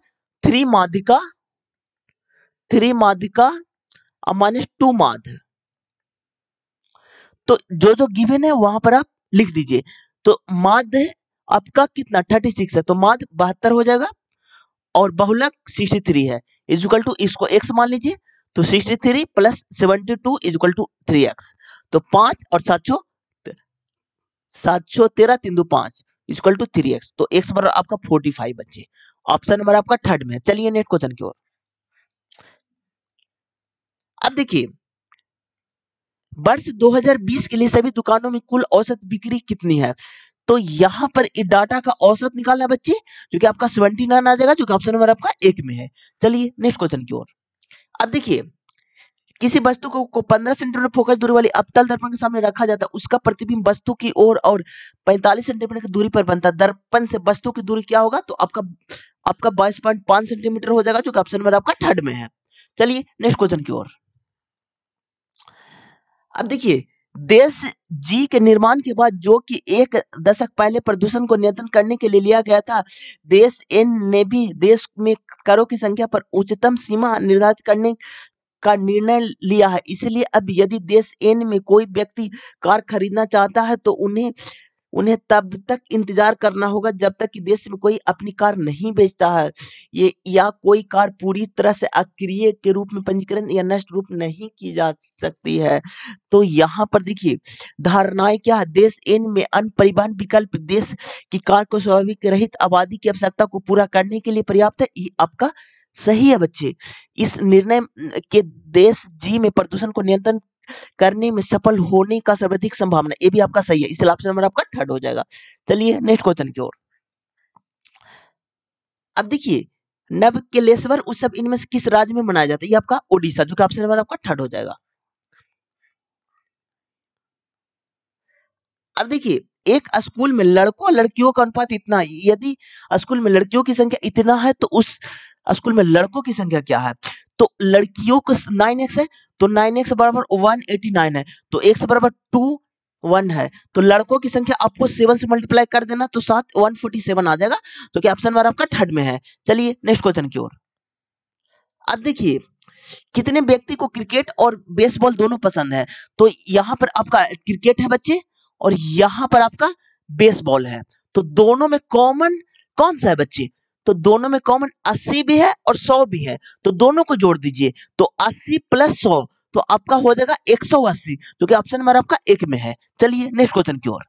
Speaker 1: 3 माध्यिका माइनस 2 माध्य। तो जो गिवन है वहां पर आप लिख दीजिए। तो माध्य आपका कितना 36 है, तो माध्य 72 हो जाएगा, और बहुलक 63 है, इक्वल टू इसको x मान लीजिए, तो 63 प्लस 72 इक्वल टू 3x, तो 5 और 713 3 2 5 इक्वल टू 3x, तो x बराबर आपका 45 बच्चे। ऑप्शन नंबर आपका थर्ड में है। चलिए नेक्स्ट क्वेश्चन की ओर। अब देखिए, वर्ष 2020 के लिए सभी दुकानों में कुल औसत बिक्री कितनी है? तो यहाँ पर इस डाटा का औसत निकालना है बच्चे, जो कि आपका 79 आ जाएगा, जो कि ऑप्शन नंबर आपका 1 में है। चलिए नेक्स्ट क्वेश्चन की ओर। अब देखिए, किसी वस्तु को 15 सेंटीमीटर फोकस दूरी वाली अवतल दर्पण के सामने रखा जाता है, उसका प्रतिबिंब वस्तु की ओर और 45 सेंटीमीटर की दूरी पर बनता है। दर्पण से वस्तु की दूरी क्या होगा? तो आपका 22.5 सेंटीमीटर हो जाएगा, जो कि ऑप्शन नंबर आपका थर्ड में है। चलिए नेक्स्ट क्वेश्चन की ओर। अब देखिए, देश जी के निर्माण के बाद, जो कि 1 दशक पहले प्रदूषण को नियंत्रण करने के लिए लिया गया था, देश एन ने भी देश में करों की संख्या पर उच्चतम सीमा निर्धारित करने का निर्णय लिया है। इसलिए अब यदि देश एन में कोई व्यक्ति कार खरीदना चाहता है, तो उन्हें तब तक इंतजार करना होगा जब तक कि देश में कोई अपनी कार नहीं बेचता है, ये या कोई कार पूरी तरह से अक्रिय के रूप में पंजीकरण या नष्ट रूप नहीं की जा सकती है। तो यहाँ पर देखिए, धारणाएं क्या है? देश एन में अन्य परिवहन विकल्प देश की कार को स्वाभाविक रहित आबादी की आवश्यकता को पूरा करने के लिए पर्याप्त है। ये आपका सही है बच्चे। इस निर्णय के देश जी में प्रदूषण को नियंत्रण करने में सफल होने का सर्वाधिक संभावना, ये भी आपका सही है, इसलिए ऑप्शन नंबर आपका थर्ड हो जाएगा। चलिए नेक्स्ट क्वेश्चन की ओर। अब देखिए, नवकेलेश्वर उत्सव इनमें से किस राज्य में मनाया जाता है? ये आपका ओडिशा, जो कि ऑप्शन नंबर आपका थर्ड हो जाएगा। अब देखिए, एक स्कूल में लड़कों और लड़कियों का अनुपात इतना है, यदि स्कूल में लड़कियों की संख्या इतना है, तो उस स्कूल में लड़कों की संख्या क्या है? तो लड़कियों को 9x है, तो 9x बराबर 189 है, तो x बराबर 1 है, तो लड़कों की संख्या आपको 7 से मल्टीप्लाई कर देना, तो 147 आ जाएगा, तो क्या ऑप्शन नंबर आपका थर्ड में है। चलिए नेक्स्ट क्वेश्चन की ओर। अब देखिए, कितने व्यक्ति को क्रिकेट और बेसबॉल दोनों पसंद है? तो यहाँ पर आपका क्रिकेट है बच्चे, और यहाँ पर आपका बेसबॉल है, तो दोनों में कॉमन कौन सा है बच्चे? तो दोनों में कॉमन 80 भी है और 100 भी है, तो दोनों को जोड़ दीजिए, तो 80 प्लस 100, तो आपका हो जाएगा 180, जो कि ऑप्शन नंबर आपका 1 में है। चलिए नेक्स्ट क्वेश्चन की ओर।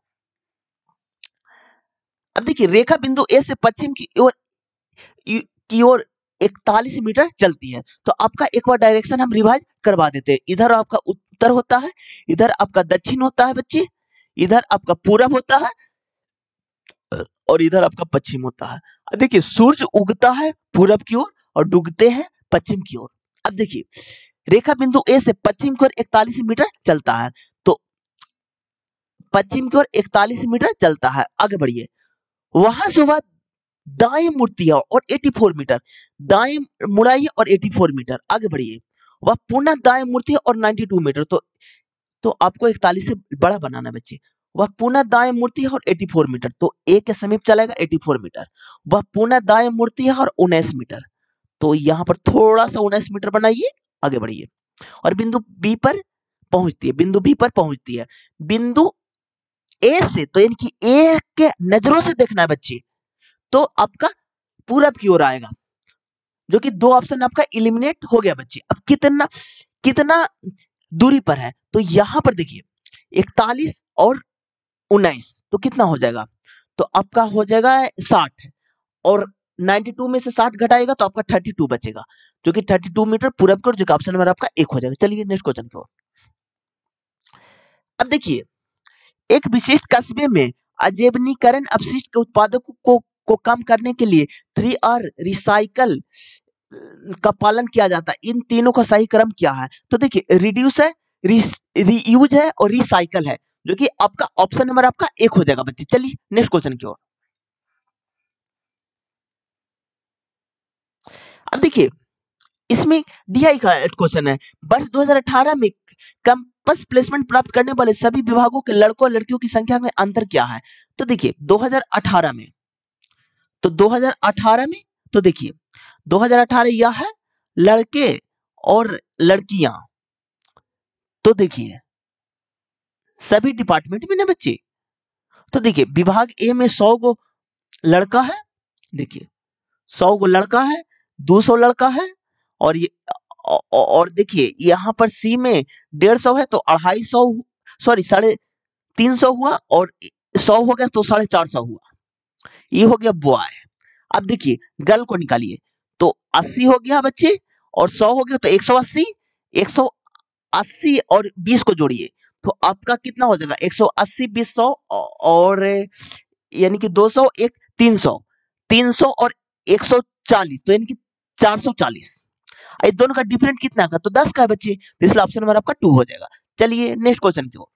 Speaker 1: अब देखिए, रेखा बिंदु ए से पश्चिम की ओर 41 मीटर चलती है, तो आपका एक बार डायरेक्शन हम रिवाइज करवा देते हैं। इधर आपका उत्तर होता है, इधर आपका दक्षिण होता है बच्चे, इधर आपका पूरब होता है, और इधर आपका पश्चिम होता है। अब देखिए सूर्य उगता है पूरब की ओर और डूबते हैं पश्चिम की ओर। अब देखिए रेखा बिंदु ए से पश्चिम की ओर 41 मीटर चलता है, तो पश्चिम की ओर 41 मीटर चलता है। आगे बढ़िए, वहां से वह दाएं मुड़ती है और 84 मीटर, दाएं मुड़ाइए और 84 मीटर। आगे बढ़िए, वह पुनः दाएं मुड़ती है और 92 मीटर। तो आपको 41 से बड़ा बनाना है बच्चे। वह पुनः दाएं मुड़ती है और 84 मीटर, तो ए के समीप चलेगा 84 मीटर। वह पुनः दाएं मुड़ती है और 19 मीटर, तो यहाँ पर थोड़ा सा 19 मीटर बनाइए। आगे बढ़िए, और बिंदु बी पर पहुंचती है, बिंदु बी पर पहुंचती है। बिंदु ए से, तो यानी कि ए के नजरों से देखना है बच्चे, तो आपका पूरब की ओर आएगा, जो कि दो ऑप्शन आपका इलिमिनेट हो गया बच्चे। अब कितना कितना दूरी पर है, तो यहां पर देखिए 41 और 19, तो कितना हो जाएगा, तो आपका हो जाएगा 60, और 92 में से 60 घटाएगा तो आपका 32 बचेगा, जो कि 32 मीटर पूरब की ओर, जो कि ऑप्शन नंबर आपका एक हो जाएगा। चलिए नेक्स्ट क्वेश्चन की ओर। अब देखिए, एक विशिष्ट कस्बे में अजैवनीकरण अपशिष्ट के उत्पादों को कम करने के लिए 3R रिसाइकल का पालन किया जाता है। इन तीनों का सही क्रम क्या है, तो देखिए रिड्यूस है, रीयूज है और रिसाइकल है, जो कि आपका ऑप्शन नंबर आपका एक हो जाएगा बच्चे। चलिए नेक्स्ट क्वेश्चन की ओर। अब देखिए इसमें डीआई का क्वेश्चन है, वर्ष 2018 में कैंपस प्लेसमेंट प्राप्त करने वाले सभी विभागों के लड़कों और लड़कियों की संख्या में अंतर क्या है। तो देखिए 2018 में, तो 2018 में, तो देखिए 2018 यह है लड़के और लड़कियां, तो देखिए सभी डिपार्टमेंट में ना बच्चे, तो देखिए विभाग ए में 100 गो लड़का है, देखिए 100 गो लड़का है, 200 लड़का है, और ये और देखिए यहाँ पर सी में 150 है, तो 250, सॉरी 350 हुआ, और 100 हो गया तो 450 हुआ, ये हो गया बॉय। अब देखिए गर्ल को निकालिए, तो 80 हो गया बच्चे, और 100 हो गया तो 180, 180 और 20 को जोड़िए, तो आपका कितना हो जाएगा, 180 20 100, और यानी कि 200 एक 300, 300 और 140, तो यानी कि 440। ये दोनों का डिफरेंट कितना का, तो 10 का है बच्चे, तो इसलिए ऑप्शन नंबर आपका 2 हो जाएगा। चलिए नेक्स्ट क्वेश्चन की ओर।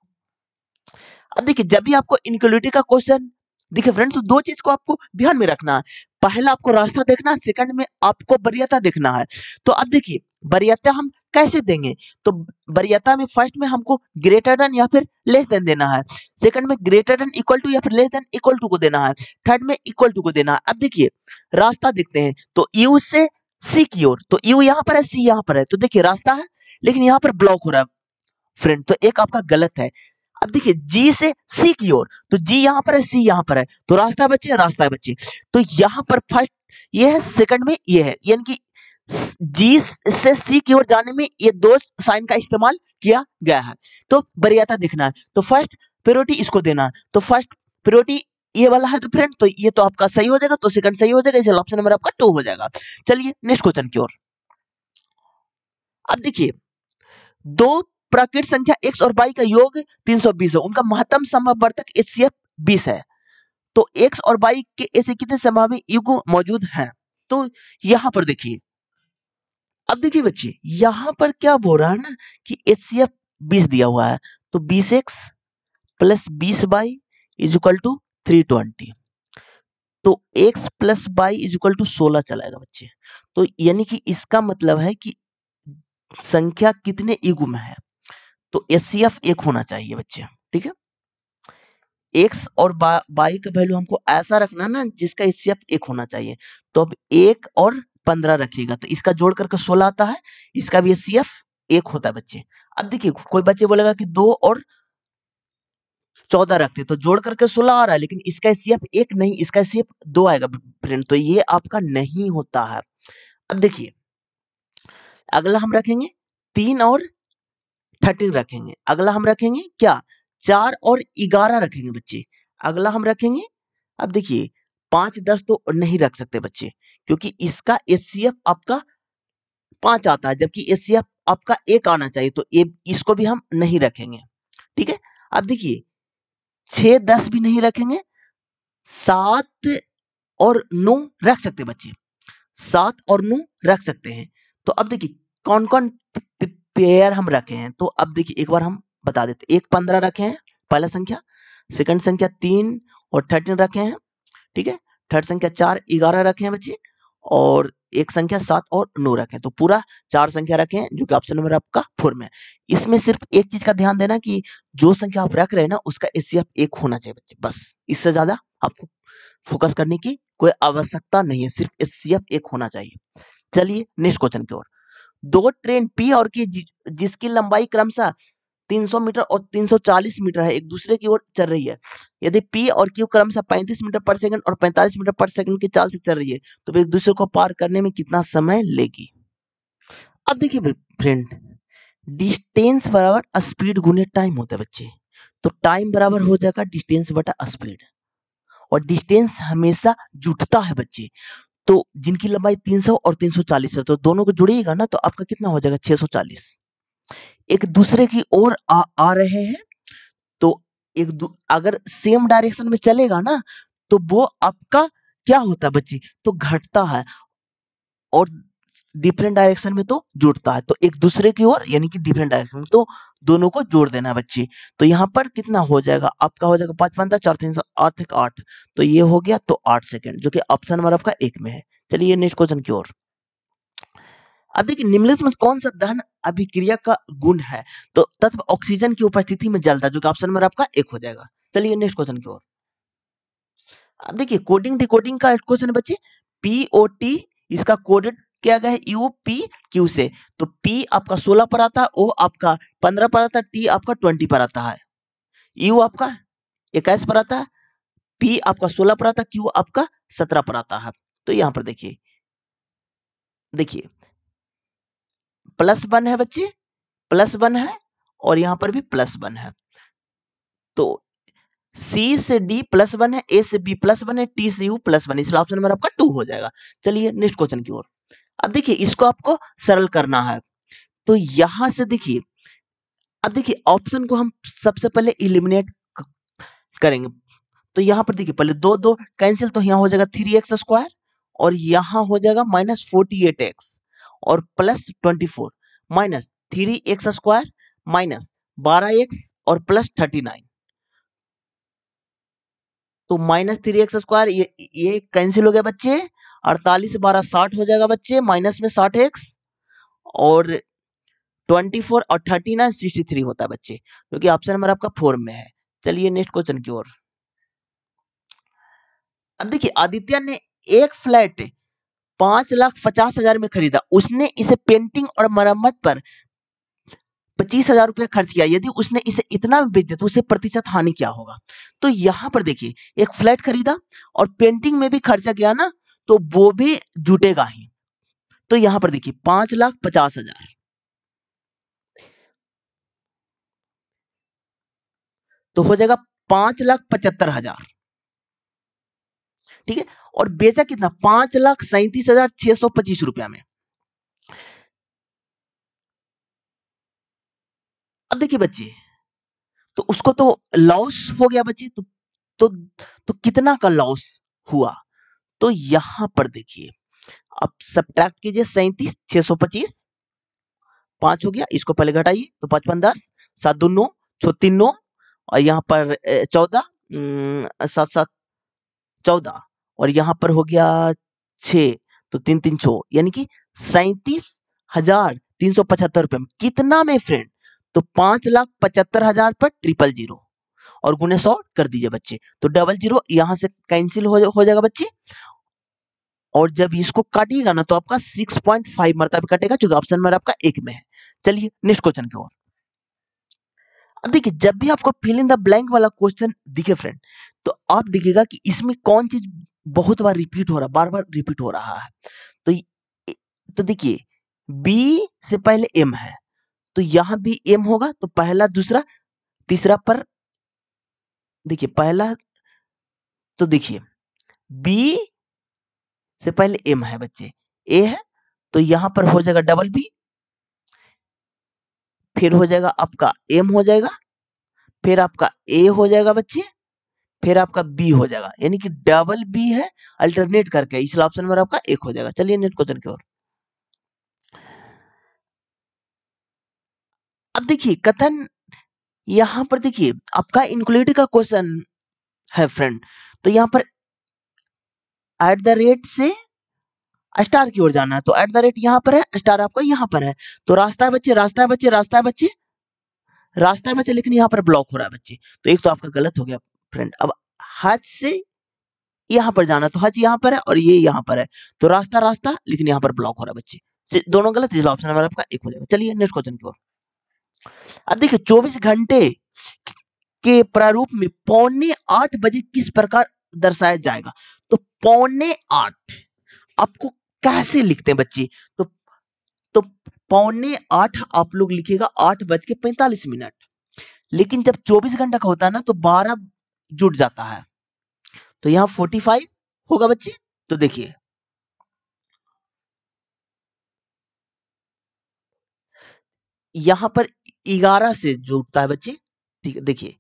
Speaker 1: अब देखिए जब भी आपको इनइक्वालिटी का क्वेश्चन देखिए फ्रेंड्स, तो दो चीज को आपको ध्यान में रखना है। पहला आपको रास्ता देखना है, सेकंड में आपको वरीयता देखना है। तो अब देखिए वरीयता हम कैसे देंगे, तो वरीयता में फर्स्ट में हमको ग्रेटर देन या फिर लेस देन देना है, सेकंड में ग्रेटर देन इक्वल टू या फिर लेस देन इक्वल टू को देना है, थर्ड में इक्वल टू को देना है। अब देखिए रास्ता देखते हैं, तो यू से सी की ओर, तो यू यहाँ पर है, सी यहाँ पर है, तो देखिए रास्ता है, लेकिन यहाँ पर ब्लॉक हो रहा है फ्रेंड, तो एक आपका गलत है। अब देखिए जी से सी की ओर, तो जी यहाँ पर है, सी यहाँ पर है, तो रास्ता बच्चे, रास्ता है बच्चे, तो यहाँ पर फर्स्ट ये है, सेकंड में ये है, यानी कि जी से सी की ओर जाने में ये दो साइन का इस्तेमाल किया गया है। तो वरीयता देखना है, तो फर्स्ट प्रायोरिटी इसको देना है, तो फर्स्ट प्रायोरिटी ये वाला है, तो फ्रेंड तो ये तो आपका सही हो जाएगा, तो सेकंड सही हो जाएगा, इसलिए ऑप्शन नंबर आपका 2 हो जाएगा। चलिए नेक्स्ट क्वेश्चन की ओर। अब देखिए दो प्राकृत संख्या x और y का योग 320 है, उनका महत्तम समवर्तक HCF 20 है, तो x और y के ऐसे कितने समभावी युग्म मौजूद हैं। तो यहां पर देखिए, अब देखिए बच्चे यहां पर क्या बोल रहा है ना कि HCF 20 दिया हुआ है, तो 20x plus 20y is equal to 320, तो x plus y is equal to 16 चलाएगा बच्चे। तो यानी कि इसका मतलब है कि संख्या कितने युग्म है, तो HCF 1 होना चाहिए बच्चे, ठीक है। x और y का वैल्यू हमको ऐसा रखना ना जिसका HCF 1 होना चाहिए, तो अब 1 और 15 रखिएगा, तो इसका जोड़ करके 16 आता है, इसका भी HCF 1 होता है बच्चे। अब देखिए कोई बच्चे बोलेगा कि 2 और 14 रखते, तो जोड़ करके 16 आ रहा है, लेकिन इसका HCF 1 नहीं, इसका HCF 2 आएगा फ्रेंड, तो ये आपका नहीं होता है। अब देखिए अगला हम रखेंगे 3 और 13 रखेंगे, अगला हम रखेंगे क्या 4 और 11 रखेंगे बच्चे, अगला हम रखेंगे, अब देखिए 5 10 तो नहीं रख सकते बच्चे, क्योंकि इसका HCF आपका 5 आता है, जबकि HCF आपका 1 आना चाहिए, तो ये इसको भी हम नहीं रखेंगे, ठीक है। अब देखिए 6 10 भी नहीं रखेंगे, 7 और 9 रख सकते हैं बच्चे, 7 और 9 रख सकते हैं। तो अब देखिए कौन कौन पेयर हम रखे हैं, तो अब देखिए एक बार हम बता देते। एक 15 रखे हैं पहला संख्या, सेकंड संख्या 3 और 13 रखे हैं, ठीक है। थर्ड संख्या 4 11 रखे हैं बच्चे, और एक संख्या 7 और 9 रखे हैं। तो पूरा 4 संख्या रखे हैं, जो कि ऑप्शन नंबर आपका 4 में है। इसमें सिर्फ एक चीज का ध्यान देना कि जो संख्या आप रख रहे हैं ना उसका एचसीएफ 1 होना चाहिए बच्चे, बस। इससे ज्यादा आपको फोकस करने की कोई आवश्यकता नहीं है, सिर्फ एचसीएफ 1 होना चाहिए। चलिए नेक्स्ट क्वेश्चन की ओर। दो ट्रेन पी और क्यू जिसकी लंबाई क्रमशः 300 मीटर और 340 मीटर है, एक दूसरे की ओर चल रही है। यदि पी और क्यू क्रमशः 35 मीटर पर सेकंड और 45 मीटर पर सेकंड की चाल से चल रही है, तो वे एक दूसरे को पार करने में कितना समय लेगी? अब देखिए फ्रेंड, डिस्टेंस बराबर स्पीड गुने टाइम होता है बच्चे। तो टाइम बराबर हो जाएगा डिस्टेंस बटा स्पीड, और डिस्टेंस हमेशा जुटता है बच्चे। तो जिनकी लंबाई 300 और 340 है, तो दोनों को जुड़िएगा ना तो आपका कितना हो जाएगा? 640। एक दूसरे की ओर आ रहे हैं, तो अगर सेम डायरेक्शन में चलेगा ना तो वो आपका क्या होता है बच्चे? तो घटता है, और डिफरेंट डायरेक्शन में तो जुड़ता है। तो एक दूसरे की ओर यानी कि डिफरेंट डायरेक्शन में, तो दोनों को जोड़ देना है बच्चे। तो यहाँ पर कितना हो जाएगा आपका? हो जाएगा 5 5 4 3 8 1 8, तो ये हो गया तो 8 सेकंड, जो कि ऑप्शन नंबर आपका 1 में है। चलिए नेक्स्ट क्वेश्चन की ओर। अब देखिए निम्नलिखित में कौन सा दहन अभिक्रिया का गुण है? तो तत्व ऑक्सीजन की उपस्थिति में जलता है, जो कि ऑप्शन नंबर आपका 1 हो जाएगा। चलिए नेक्स्ट क्वेश्चन की ओर। अब देखिए कोडिंग डिकोडिंग का क्वेश्चन है बच्चे। पीओटी इसका कोडेड किया गया है यूपीक्यू से। तो पी आपका 16 पर आता है, ओ आपका 15 पर आता है, टी आपका 20 पर आता है, यू आपका 21 पर आता है, पी आपका 16 पर आता है, क्यू आपका 17 पर आता है। तो यहां पर देखिए देखिए +1 है बच्चे, +1 है, और यहां पर भी +1 है। तो सी से डी +1 है, ए से बी +1 है, टी से यू +1, इसलिए ऑप्शन नंबर आपका 2 हो जाएगा। चलिए नेक्स्ट क्वेश्चन की ओर। अब देखिए इसको आपको सरल करना है। तो यहां से देखिए, अब देखिए ऑप्शन को हम सबसे पहले इलिमिनेट करेंगे। तो यहां पर देखिए पहले दो दो कैंसिल, तो यहां हो जाएगा 3x² और यहां हो जाएगा -48x और +24 -3x² -12x और +39। तो -3x² ये कैंसिल हो गया बच्चे। 48 से 12 60 हो जाएगा बच्चे, माइनस में 60x, और 24 और 39 63 होता है बच्चे, जो कि ऑप्शन नंबर आपका 4 में है। चलिए नेक्स्ट क्वेश्चन की ओर। अब देखिए आदित्य ने एक फ्लैट 5,50,000 में खरीदा। उसने इसे पेंटिंग और मरम्मत पर 25,000 रुपया खर्च किया। यदि उसने इसे इतना में बेच दिया तो उसे प्रतिशत हानि क्या होगा? तो यहां पर देखिए एक फ्लैट खरीदा और पेंटिंग में भी खर्चा किया ना, तो वो भी जुटेगा ही। तो यहां पर देखिए 5,50,000, तो हो जाएगा 5,75,000, ठीक है। और बेचा कितना? 5,37,625 रुपया में। अब देखिए बच्चे, तो उसको तो लॉस हो गया बच्चे, तो तो कितना का लॉस हुआ? तो यहां पर देखिए अब सब्ट्रैक्ट कीजिए, 37,625, 5 हो गया, इसको पहले घटाइए, तो 55 10, 7 2 9, 6 3 9, और यहाँ पर 14, 7 7 14, और यहाँ पर हो गया 6, तो 3 3 6, यानी कि 37,375 रुपए में। कितना में फ्रेंड? तो 5,75,000 पर 000 और गुने 100 कर दीजिए बच्चे, तो 00 यहाँ से कैंसिल हो जाएगा बच्चे। और जब इसको काटिएगा ना तो आपका 6.5 मरतबा कटेगा, जो ऑप्शन नंबर आपका 1 में है। चलिए नेक्स्ट क्वेश्चन की ओर। अब देखिए जब भी आपको फिल इन द ब्लैंक वाला क्वेश्चन दिखे फ्रेंड, तो आप देखिएगा कि इसमें कौन चीज बहुत बार रिपीट हो रहा है, बार बार रिपीट हो रहा है। तो तो देखिए बी से पहले एम है, तो यहां भी एम होगा, तो पहला दूसरा तीसरा पर देखिए पहला, तो देखिए बी से पहले एम है बच्चे, ए है, तो यहां पर हो जाएगा डबल बी, फिर हो जाएगा आपका एम हो जाएगा, फिर आपका ए हो जाएगा बच्चे, फिर आपका बी हो जाएगा, यानी कि डबल बी है अल्टरनेट करके, इसलिए ऑप्शन नंबर आपका एक हो जाएगा। चलिए नेक्स्ट क्वेश्चन की ओर। अब देखिए कथन, यहां पर देखिए आपका इनक्लूड का क्वेश्चन है फ्रेंड, तो यहां पर एट द रेट से स्टार की ओर जाना है, तो एट द रेट यहाँ पर है, स्टार आपका यहाँ पर है, तो रास्ता है बच्चे, रास्ता है बच्चे, रास्ता है बच्चे, रास्ता है बच्चे, लेकिन यहाँ पर ब्लॉक हो रहा है बच्चे, तो एक तो आपका गलत हो गया फ्रेंड। अब हज से यहाँ पर जाना, तो हज यहाँ पर है और ये यहाँ पर है, तो रास्ता रास्ता, लेकिन यहाँ पर ब्लॉक हो रहा है बच्चे, दोनों गलत, इसलिए ऑप्शन नंबर आपका एक हो जाएगा। चलिए नेक्स्ट क्वेश्चन की ओर। अब देखिए 24 घंटे के प्रारूप में 7:45 किस प्रकार दर्शाया जाएगा, तो 7:45 आपको कैसे लिखते हैं बच्चे, तो तो 7:45 आप लोग लिखिएगा 8:45, लेकिन जब 24 घंटा का होता है ना तो 12 जुट जाता है, तो यहाँ 45 होगा बच्चे। तो देखिए यहाँ पर 11 से जुड़ता है बच्चे, ठीक है, देखिए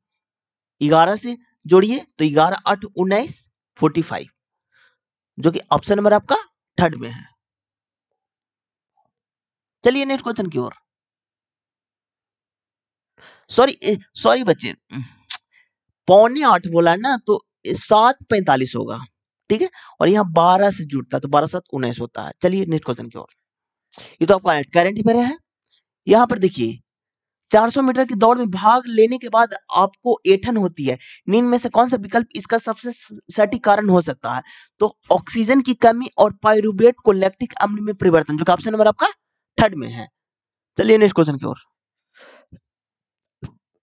Speaker 1: 11 से जोड़िए, तो 11 8 19 45, जो कि ऑप्शन नंबर आपका थर्ड में है। चलिए नेक्स्ट क्वेश्चन की ओर। सॉरी सॉरी बच्चे, 7:45 बोला है ना, तो 7:45 होगा, ठीक है, और यहाँ 12 से जुड़ता है, तो 12 7 19 होता है। चलिए नेक्स्ट क्वेश्चन की ओर। ये तो आपका करंट अफेयर है। यहाँ पर देखिए 400 मीटर की दौड़ में भाग लेने के बाद आपको ऐंठन होती है, निम्न में से कौन सा विकल्प इसका सबसे सटीक कारण हो सकता है, तो ऑक्सीजन की कमी और पायरुवेट को लैक्टिक अम्ल में परिवर्तन, जो कि ऑप्शन नंबर आपका थर्ड में है। चलिए नेक्स्ट क्वेश्चन की ओर।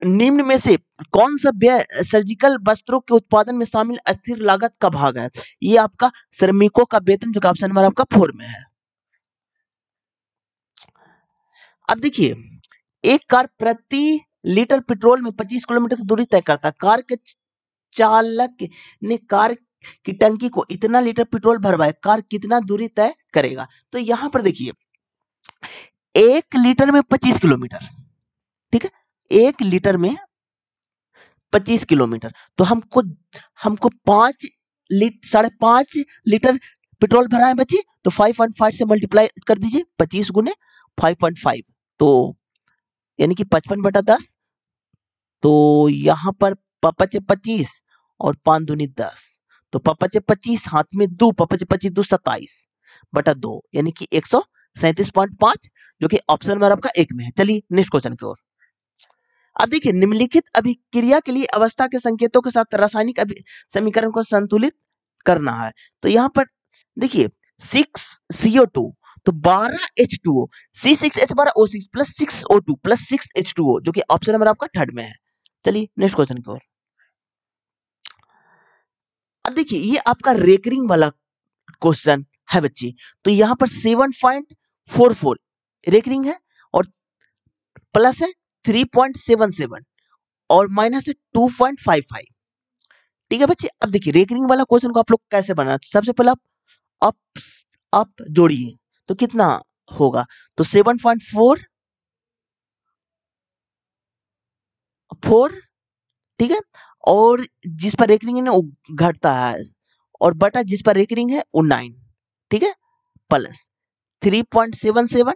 Speaker 1: निम्न में से कौन सा व्यय सर्जिकल वस्त्रों के उत्पादन में शामिल अस्थिर लागत का भाग है, ये आपका श्रमिकों का वेतन, जो कि ऑप्शन नंबर आपका 4 में है। अब देखिए एक कार प्रति लीटर पेट्रोल में 25 किलोमीटर की दूरी तय करता है, कार के चालक ने कार की टंकी को इतना लीटर पेट्रोल भरवाए, कार कितना दूरी तय करेगा, तो यहां पर देखिए 1 लीटर में 25 किलोमीटर, ठीक है, 1 लीटर में 25 किलोमीटर, तो हमको हमको 5.5 लीटर पेट्रोल भरा है बच्चे, तो 5.5 से मल्टीप्लाई कर दीजिए, 25 गुने 5.5, तो यानी कि 55/10, तो यहाँ पर पपचे 25 और 5 दूनी 10, तो पपचे 25 हाथ में 2, पपचे 25 2 27/2, यानी कि 137.5, जो कि ऑप्शन नंबर आपका एक में है। चलिए नेक्स्ट क्वेश्चन की ओर। अब देखिए निम्नलिखित अभिक्रिया के लिए अवस्था के संकेतों के साथ रासायनिक समीकरण को संतुलित करना है, तो यहाँ पर देखिए 6CO2, तो 12H2O, C6H12O6 plus 6O2 plus 6H2O, जो कि ऑप्शन नंबर आपका थर्ड में है। चलिए नेक्स्ट क्वेश्चन की ओर। अब देखिए ये आपका रेकरिंग वाला क्वेश्चन है बच्चे, तो यहाँ पर 7.44 रेकरिंग है और प्लस है 3.77 और माइनस है 2.55, ठीक है बच्चे। अब देखिए रेकरिंग वाला क्वेश्चन को आप लोग कैसे बनाना, सबसे पहले आप आप जोड़िए, तो कितना होगा, तो 7.44 ठीक है, और जिस पर रेकरिंग है ना वो घटता है, और बटा जिस पर रेकरिंग है वो 9, ठीक है, प्लस 3.77,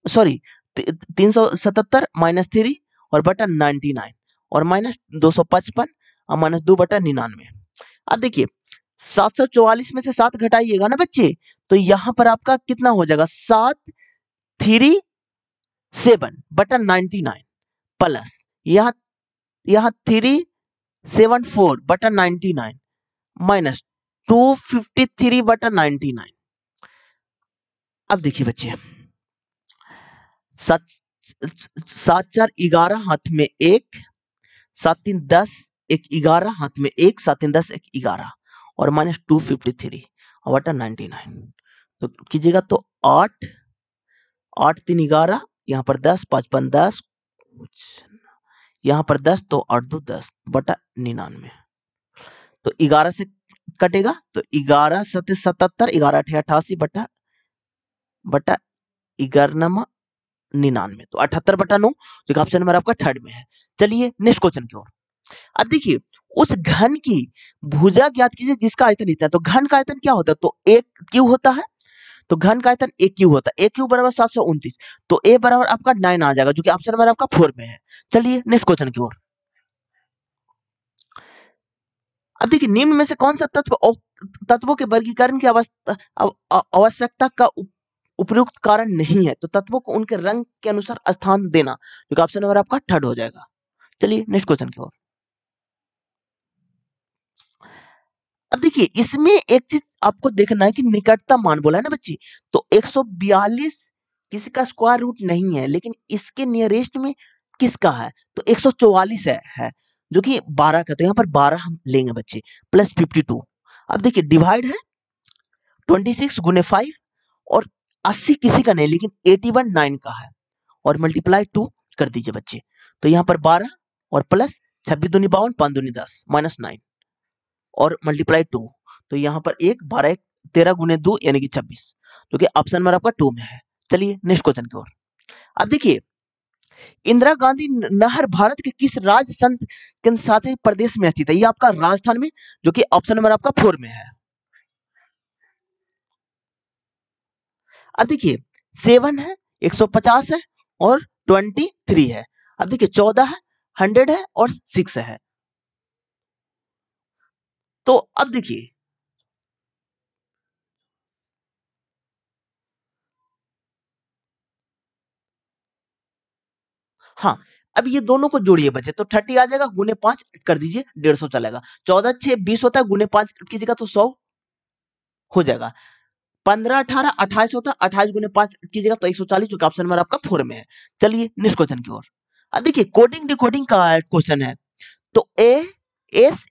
Speaker 1: सॉरी 377 माइनस 3 और बटा 99 और माइनस 255 और माइनस 2/99। अब देखिए 744 में से 7 घटाइएगा ना बच्चे, तो यहां पर आपका कितना हो जाएगा, 737/99 प्लस यहाँ यहाँ 374/99 माइनस 253/99। अब देखिए बच्चे 7 4 11 हाथ में 1, 7 3 10 एक 11 हाथ में 1, 7 3 10 एक 11 और माइनस 253 और बटा 99, तो कीजिएगा तो 8 8 3 11, यहाँ पर 10 5 5 10, यहाँ पर 10, तो 8 2 10 बटा 99, तो 11 से कटेगा, तो 11 7 77, 11 8 88 बटा 11 99, तो 78/9, जो ऑप्शन नंबर आपका थर्ड में है। चलिए नेक्स्ट क्वेश्चन की ओर। अब देखिए उस घन की भुजा ज्ञात कीजिए जिसका आयतन इतना है। तो घन का आयतन क्या होता है? तो एक क्यू होता है। तो घन का आयतन एक क्यू होता है। एक क्यू बराबर 729। तो ए बराबर आपका 9 आ जाएगा, जो कि ऑप्शन नंबर आपका 4 में है। चलिए नेक्स्ट क्वेश्चन की ओर। अब देखिए निम्न में से कौन सा तत्वों के वर्गीकरण की आवश्यकता का उपयुक्त कारण नहीं है? तो तत्वों को उनके रंग के अनुसार स्थान देना, जो कि ऑप्शन नंबर आपका 3 हो जाएगा। चलिए नेक्स्ट क्वेश्चन की ओर। अब देखिए इसमें एक चीज आपको देखना है कि निकटतम मान बोला है ना बच्ची, तो 142 किसी का स्क्वायर रूट नहीं है, लेकिन इसके नियरेस्ट में किसका है? तो 144 है जो कि 12 का। तो यहाँ पर 12 हम लेंगे बच्चे, प्लस 52। अब देखिए डिवाइड है 26 गुने 5, और 80 किसी का नहीं, लेकिन 81 9 का है, और मल्टीप्लाई 2 कर दीजिए बच्चे। तो यहाँ पर 12 और प्लस 26 दूनी 52, 5 दूनी 10, माइनस 9 और मल्टीप्लाई 2। तो यहाँ पर 1 12 1 13 गुने 2 यानी कि 26, जो कि ऑप्शन नंबर आपका 2 में है। चलिए नेक्स्ट क्वेश्चन की ओर। अब देखिए इंदिरा गांधी नहर भारत के किस राज्य संघ के साथ प्रदेश में स्थित है? ये आपका राजस्थान में, जो कि ऑप्शन नंबर आपका 4 में है। अब देखिए 7 है, 150 है और 23 है। अब देखिए 14 है, 100 है और 6 है। तो अब देखिए हाँ, अब ये दोनों को जोड़िए बच्चे, तो 30 आ जाएगा, गुने 5 कर दीजिए, 150 चलेगा। 14 6 20 होता है, गुने 5 कीजिएगा तो 100 हो जाएगा। 15 18 28 होता है, 28 गुने 5 कीजिएगा तो 140, जो कि ऑप्शन नंबर आपका 4 में है। चलिए नेक्स्ट क्वेश्चन की ओर। अब देखिए कोडिंग डिकोडिंग का क्वेश्चन है। तो ASSURED,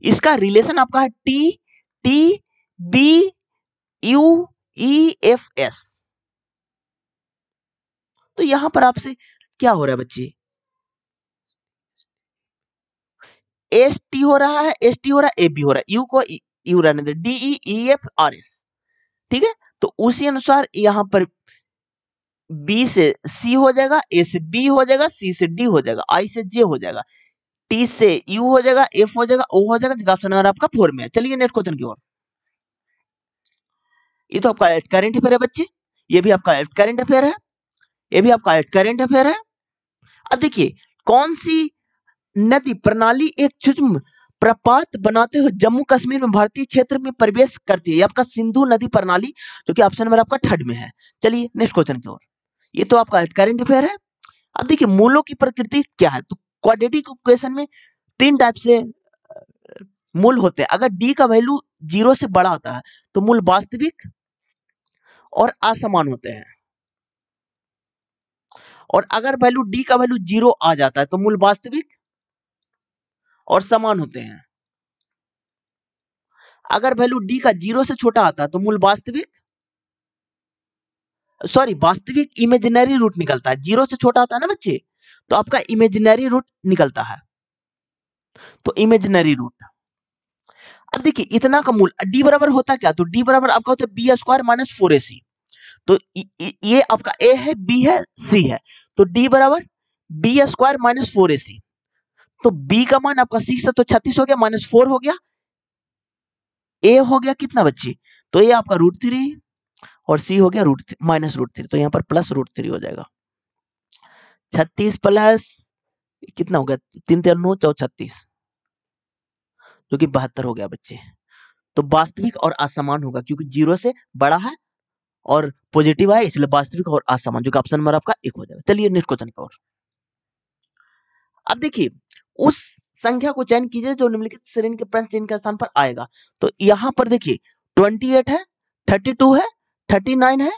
Speaker 1: इसका रिलेशन आपका है TTBUEFS। तो यहां पर आपसे क्या हो रहा है बच्चे? एस टी हो रहा है, एस टी हो रहा है, ए बी हो रहा है, यू को यू रहने दे, DEEFRS। ठीक है, तो उसी अनुसार यहां पर बी से सी हो जाएगा, ए से बी हो जाएगा, सी से डी हो जाएगा, आई से जे हो जाएगा, टी से यू हो जाएगा, एफ हो जाएगा, ओ हो जाएगा। ऑप्शन नंबर आपका 4 में है। चलिए नेक्स्ट क्वेश्चन की ओर। ये तो आपका करंट अफेयर है बच्चे, ये भी आपका करंट अफेयर है, ये भी आपका करंट अफेयर है। अब देखिए कौन सी नदी प्रणाली एक सूक्ष्म प्रपात बनाते हुए जम्मू कश्मीर में भारतीय क्षेत्र में प्रवेश करती है? ये आपका सिंधु नदी प्रणाली, जो कि ऑप्शन नंबर आपका 3 में है। चलिए नेक्स्ट क्वेश्चन की ओर। ये तो आपका करंट अफेयर है। अब देखिए मूलों की प्रकृति क्या है? तो क्वाड्रेटिक इक्वेशन में 3 टाइप से मूल होते हैं। अगर डी का वैल्यू 0 से बड़ा होता है तो मूल वास्तविक और असमान होते हैं, और अगर वैल्यू डी का वैल्यू 0 आ जाता है तो मूल वास्तविक और समान होते हैं। अगर वैल्यू डी का 0 से छोटा आता है तो मूल वास्तविक, सॉरी वास्तविक इमेजिनरी रूट निकलता है। 0 से छोटा आता है ना बच्चे, तो आपका इमेजिनरी रूट निकलता है, तो इमेजिनरी रूट। अब देखिए इतना का मूल डी बराबर होता क्या? तो डी बराबर आपका होता है बी स्क्वायर माइनस 4ac। तो ये आपका ए है, बी है, सी है, तो डी बराबर बी स्क्वायर माइनस 4ac। तो बी का मान आपका 6 है, तो 36 हो गया, माइनस 4 हो गया, ए हो गया कितना बच्चे? तो ये आपका √3 और सी हो गया माइनस √3। तो यहाँ पर प्लस √3 हो जाएगा। 36 प्लस कितना हो गया? 3 3 9 4 36, जो कि 72 हो गया बच्चे। तो वास्तविक और असमान होगा, क्योंकि 0 से बड़ा है और पॉजिटिव है, इसलिए वास्तविक और असमान, जो कि ऑप्शन नंबर आपका 1 हो जाएगा। चलिए नेक्स्ट क्वेश्चन की ओर। अब देखिए उस संख्या को चयन कीजिए जो निम्नलिखित श्रेणी के प्रश्न चिन्ह के स्थान पर आएगा। तो यहां पर देखिए 28 है, 32 है, 39 है,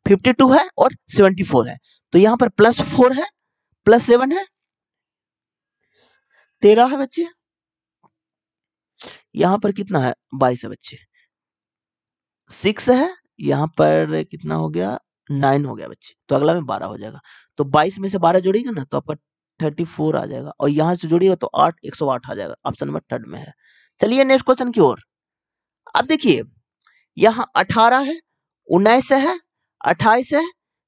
Speaker 1: 52 है और 74 है। तो यहां पर +4 है, +7 है, 13 है बच्चे, यहां पर कितना है? 22 है बच्चे, 6 है, यहां पर कितना हो गया? 9 हो गया बच्चे। तो अगला में 12 हो जाएगा। तो 22 में से 12 जोड़िएगा ना तो आपका 34 आ जाएगा, और यहां से जोड़िएगा तो 8 108 आ जाएगा। ऑप्शन नंबर 3 में है। चलिए नेक्स्ट क्वेश्चन की ओर। अब देखिए यहाँ 18 है, 19 है, 28 है,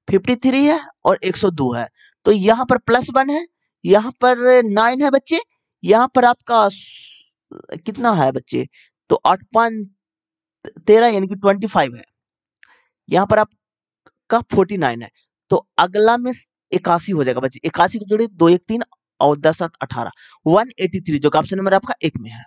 Speaker 1: 53 है और 102 है। तो यहाँ पर +1 है, यहाँ पर 9 है बच्चे, यहाँ पर आपका कितना है बच्चे, तो 8 5 13 यानी कि 25 है, यहाँ पर आपका 49 है। तो अगला में 81 हो जाएगा बच्चे, 81 को जोड़िए, 2 1 3 और 10 8 18, 183 जो कि ऑप्शन नंबर आपका 1 में है।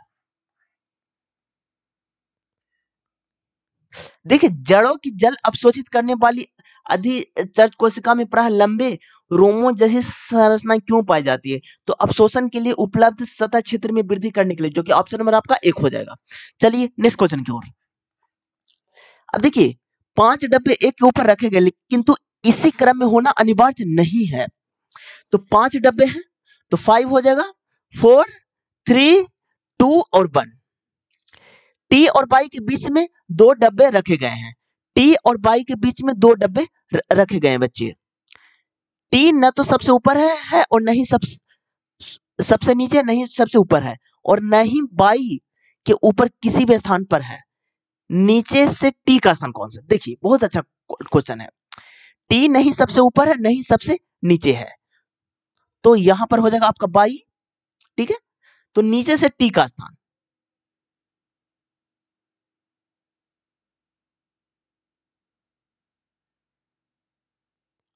Speaker 1: देखिए, जड़ों की जल अवशोषित करने वाली अधिचर्ज कोशिका में प्राय लंबे रोमों जैसी संरचनाएं क्यों पाई जाती है, तो अवशोषण के लिए उपलब्ध सतह क्षेत्र में वृद्धि करने के लिए, जो कि ऑप्शन नंबर आपका 1 हो जाएगा। चलिए नेक्स्ट क्वेश्चन की ओर। अब देखिए, 5 डब्बे एक के ऊपर रखे गए, किंतु इसी क्रम में होना अनिवार्य नहीं है। तो 5 डब्बे हैं, तो 5 हो जाएगा, 4 3 2 और 1। टी और बाई के बीच में 2 डब्बे रखे गए हैं, टी और बाई के बीच में 2 डब्बे रखे गए हैं बच्चे। टी न तो सबसे ऊपर है और न ही सबसे नीचे, नहीं सबसे ऊपर है, और न ही बाई के ऊपर किसी भी स्थान पर है। नीचे से टी का स्थान कौन सा? देखिए, बहुत अच्छा क्वेश्चन है। टी नहीं सबसे ऊपर है, नहीं सबसे नीचे है, तो यहां पर हो जाएगा आपका बाई। ठीक है, तो नीचे से टी का स्थान,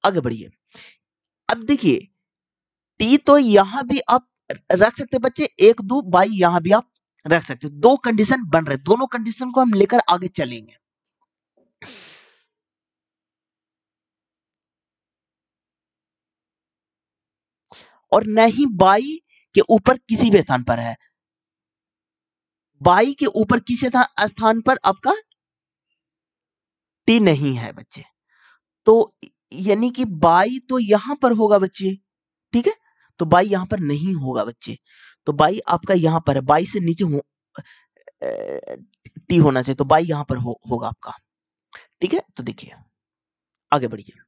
Speaker 1: आगे बढ़िए। अब देखिए, टी तो यहां भी आप रख सकते हैं बच्चे, 1 2 बाई यहां भी आप रख सकते हैं। 2 कंडीशन बन रहे, दोनों कंडीशन को हम लेकर आगे चलेंगे। और न ही बाई के ऊपर किसी भी स्थान पर है, बाई के ऊपर किसी स्थान पर आपका टी नहीं है बच्चे, तो यानी कि बाई तो यहां पर होगा बच्चे। ठीक है, तो बाई यहां पर नहीं होगा बच्चे, तो बाई आपका यहां पर है, बाई से नीचे टी होना चाहिए, तो बाई यहां पर होगा आपका। ठीक है, तो देखिए आगे बढ़िए।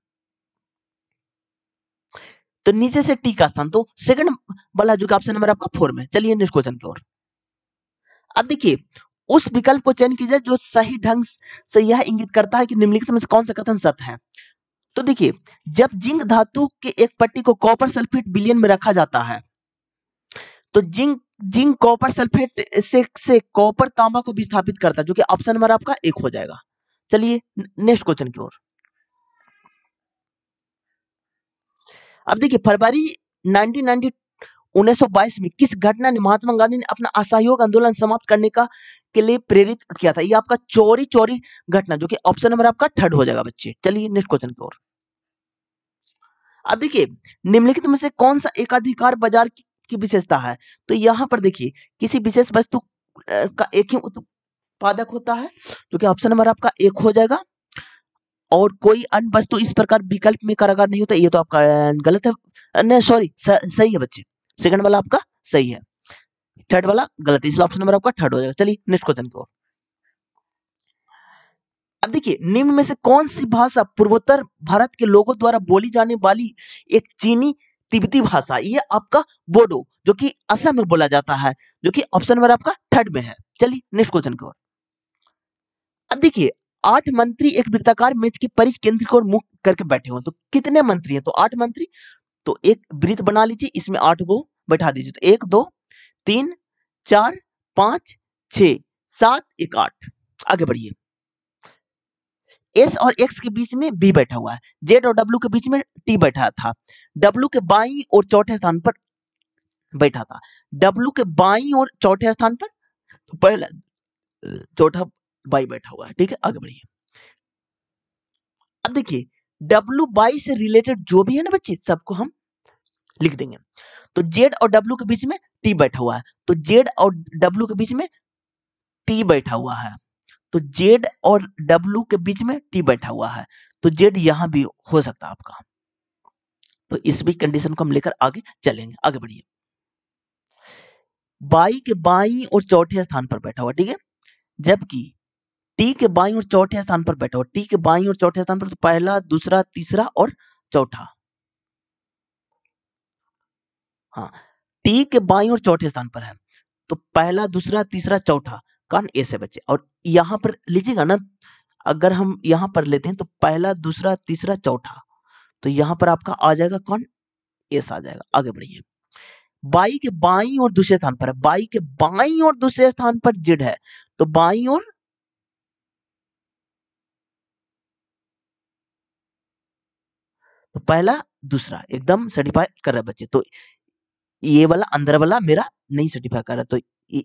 Speaker 1: तो नीचे से टी का स्थान, तो सेकंड वाला जो कि ऑप्शन नंबर आपका 4 में। चलिए नेक्स्ट क्वेश्चन की ओर। अब देखिए, उस विकल्प को चयन कीजिए जो सही ढंग से यह इंगित करता है कि निम्नलिखित में से कौन सा कथन सत्य है। तो देखिए, जब जिंक धातु के एक पट्टी को कॉपर सल्फेट विलयन में रखा जाता है, तो जिंक जिंक कॉपर सल्फेट से कॉपर तांबा को विस्थापित करता है, जो कि ऑप्शन नंबर आपका 1 हो जाएगा। चलिए नेक्स्ट क्वेश्चन की ओर। अब देखिए, फरवरी 1990 1922 में किस घटना ने महात्मा गांधी ने अपना असहयोग आंदोलन समाप्त करने का के लिए प्रेरित किया था? ये आपका चोरी चोरी घटना, जो कि ऑप्शन नंबर आपका 3 हो जाएगा बच्चे। चलिए नेक्स्ट क्वेश्चन की ओर। अब देखिए, निम्नलिखित में से कौन सा एकाधिकार बाजार की विशेषता है? तो यहाँ पर देखिए, किसी विशेष वस्तु का एक ही उत्पादक होता है, जो कि ऑप्शन नंबर आपका 1 हो जाएगा, और कोई अन्य वस्तु इस प्रकार विकल्प में कारागार नहीं होता। ये तो आपका गलत है, नहीं सॉरी, सही है बच्चे, सेकंड वाला आपका सही है, थर्ड वाला गलत है, इसलिए ऑप्शन नंबर आपका 3 हो जाएगा। चलिए नेक्स्ट क्वेश्चन की ओर। अब देखिए, निम्न में से कौन सी भाषा पूर्वोत्तर भारत के लोगों द्वारा बोली जाने वाली एक चीनी तिब्बती भाषा, ये आपका बोडो, जो कि असम में बोला जाता है, जो कि ऑप्शन नंबर आपका 3 में है। चलिए नेक्स्ट क्वेश्चन की ओर। अब देखिए, 8 मंत्री एक वृत्ताकार मेज के परिध केंद्र की ओर मुख करके बैठे हुए हैं, तो कितने मंत्री हैं? तो 8 मंत्री, तो एक वृत्त बना लीजिए, इसमें 8 को बैठा दीजिए, तो 1 2 3 4 5 6 7 1 8। आगे बढ़िए। एस और एक्स के बीच में बी बैठा हुआ है, जेड और डब्ल्यू के बीच में टी बैठा था, डब्ल्यू के बाईं और चौथे स्थान पर बैठा था, डब्ल्यू के बाईं और चौथे स्थान पर तो पहला चौथा बाई बैठा हुआ है। ठीक है, आगे बढ़िए। अब देखिए, डब्ल्यू बाई से रिलेटेड जो भी है ना बच्चे, सबको हम लिख देंगे। तो जेड और डब्ल्यू के बीच में टी बैठा हुआ है, तो जेड और डब्ल्यू के बीच में टी बैठा हुआ है, तो जेड और डब्ल्यू के बीच में टी बैठा हुआ है, तो जेड यहां भी हो सकता है आपका। तो इस भी कंडीशन को हम लेकर आगे चलेंगे, आगे बढ़िए। बाई के बाईं और चौथे स्थान पर बैठा हुआ, ठीक है, जबकि टी के बाईं और चौथे स्थान पर बैठा हुआ, टी के बाईं और चौथे स्थान पर, तो पहला दूसरा तीसरा और चौथा, हाँ, टी के बाईं और चौथे स्थान पर है, तो पहला दूसरा तीसरा चौथा, कौन? ए से बच्चे। और यहां पर लीजिएगा ना, अगर हम यहां पर लेते हैं तो पहला दूसरा तीसरा चौथा, तो यहां पर आपका आ जाएगा कौन? एस आ जाएगा। आगे बढ़िए। बाई के बाईं और दूसरे स्थान पर है, बाई के बाईं और दूसरे स्थान पर जेड है, तो बाईं और तो पहला दूसरा एकदम सर्टिफाई कर रहा है बच्चे। तो ये वाला अंदर वाला मेरा नहीं सर्टिफाई कर रहा, तो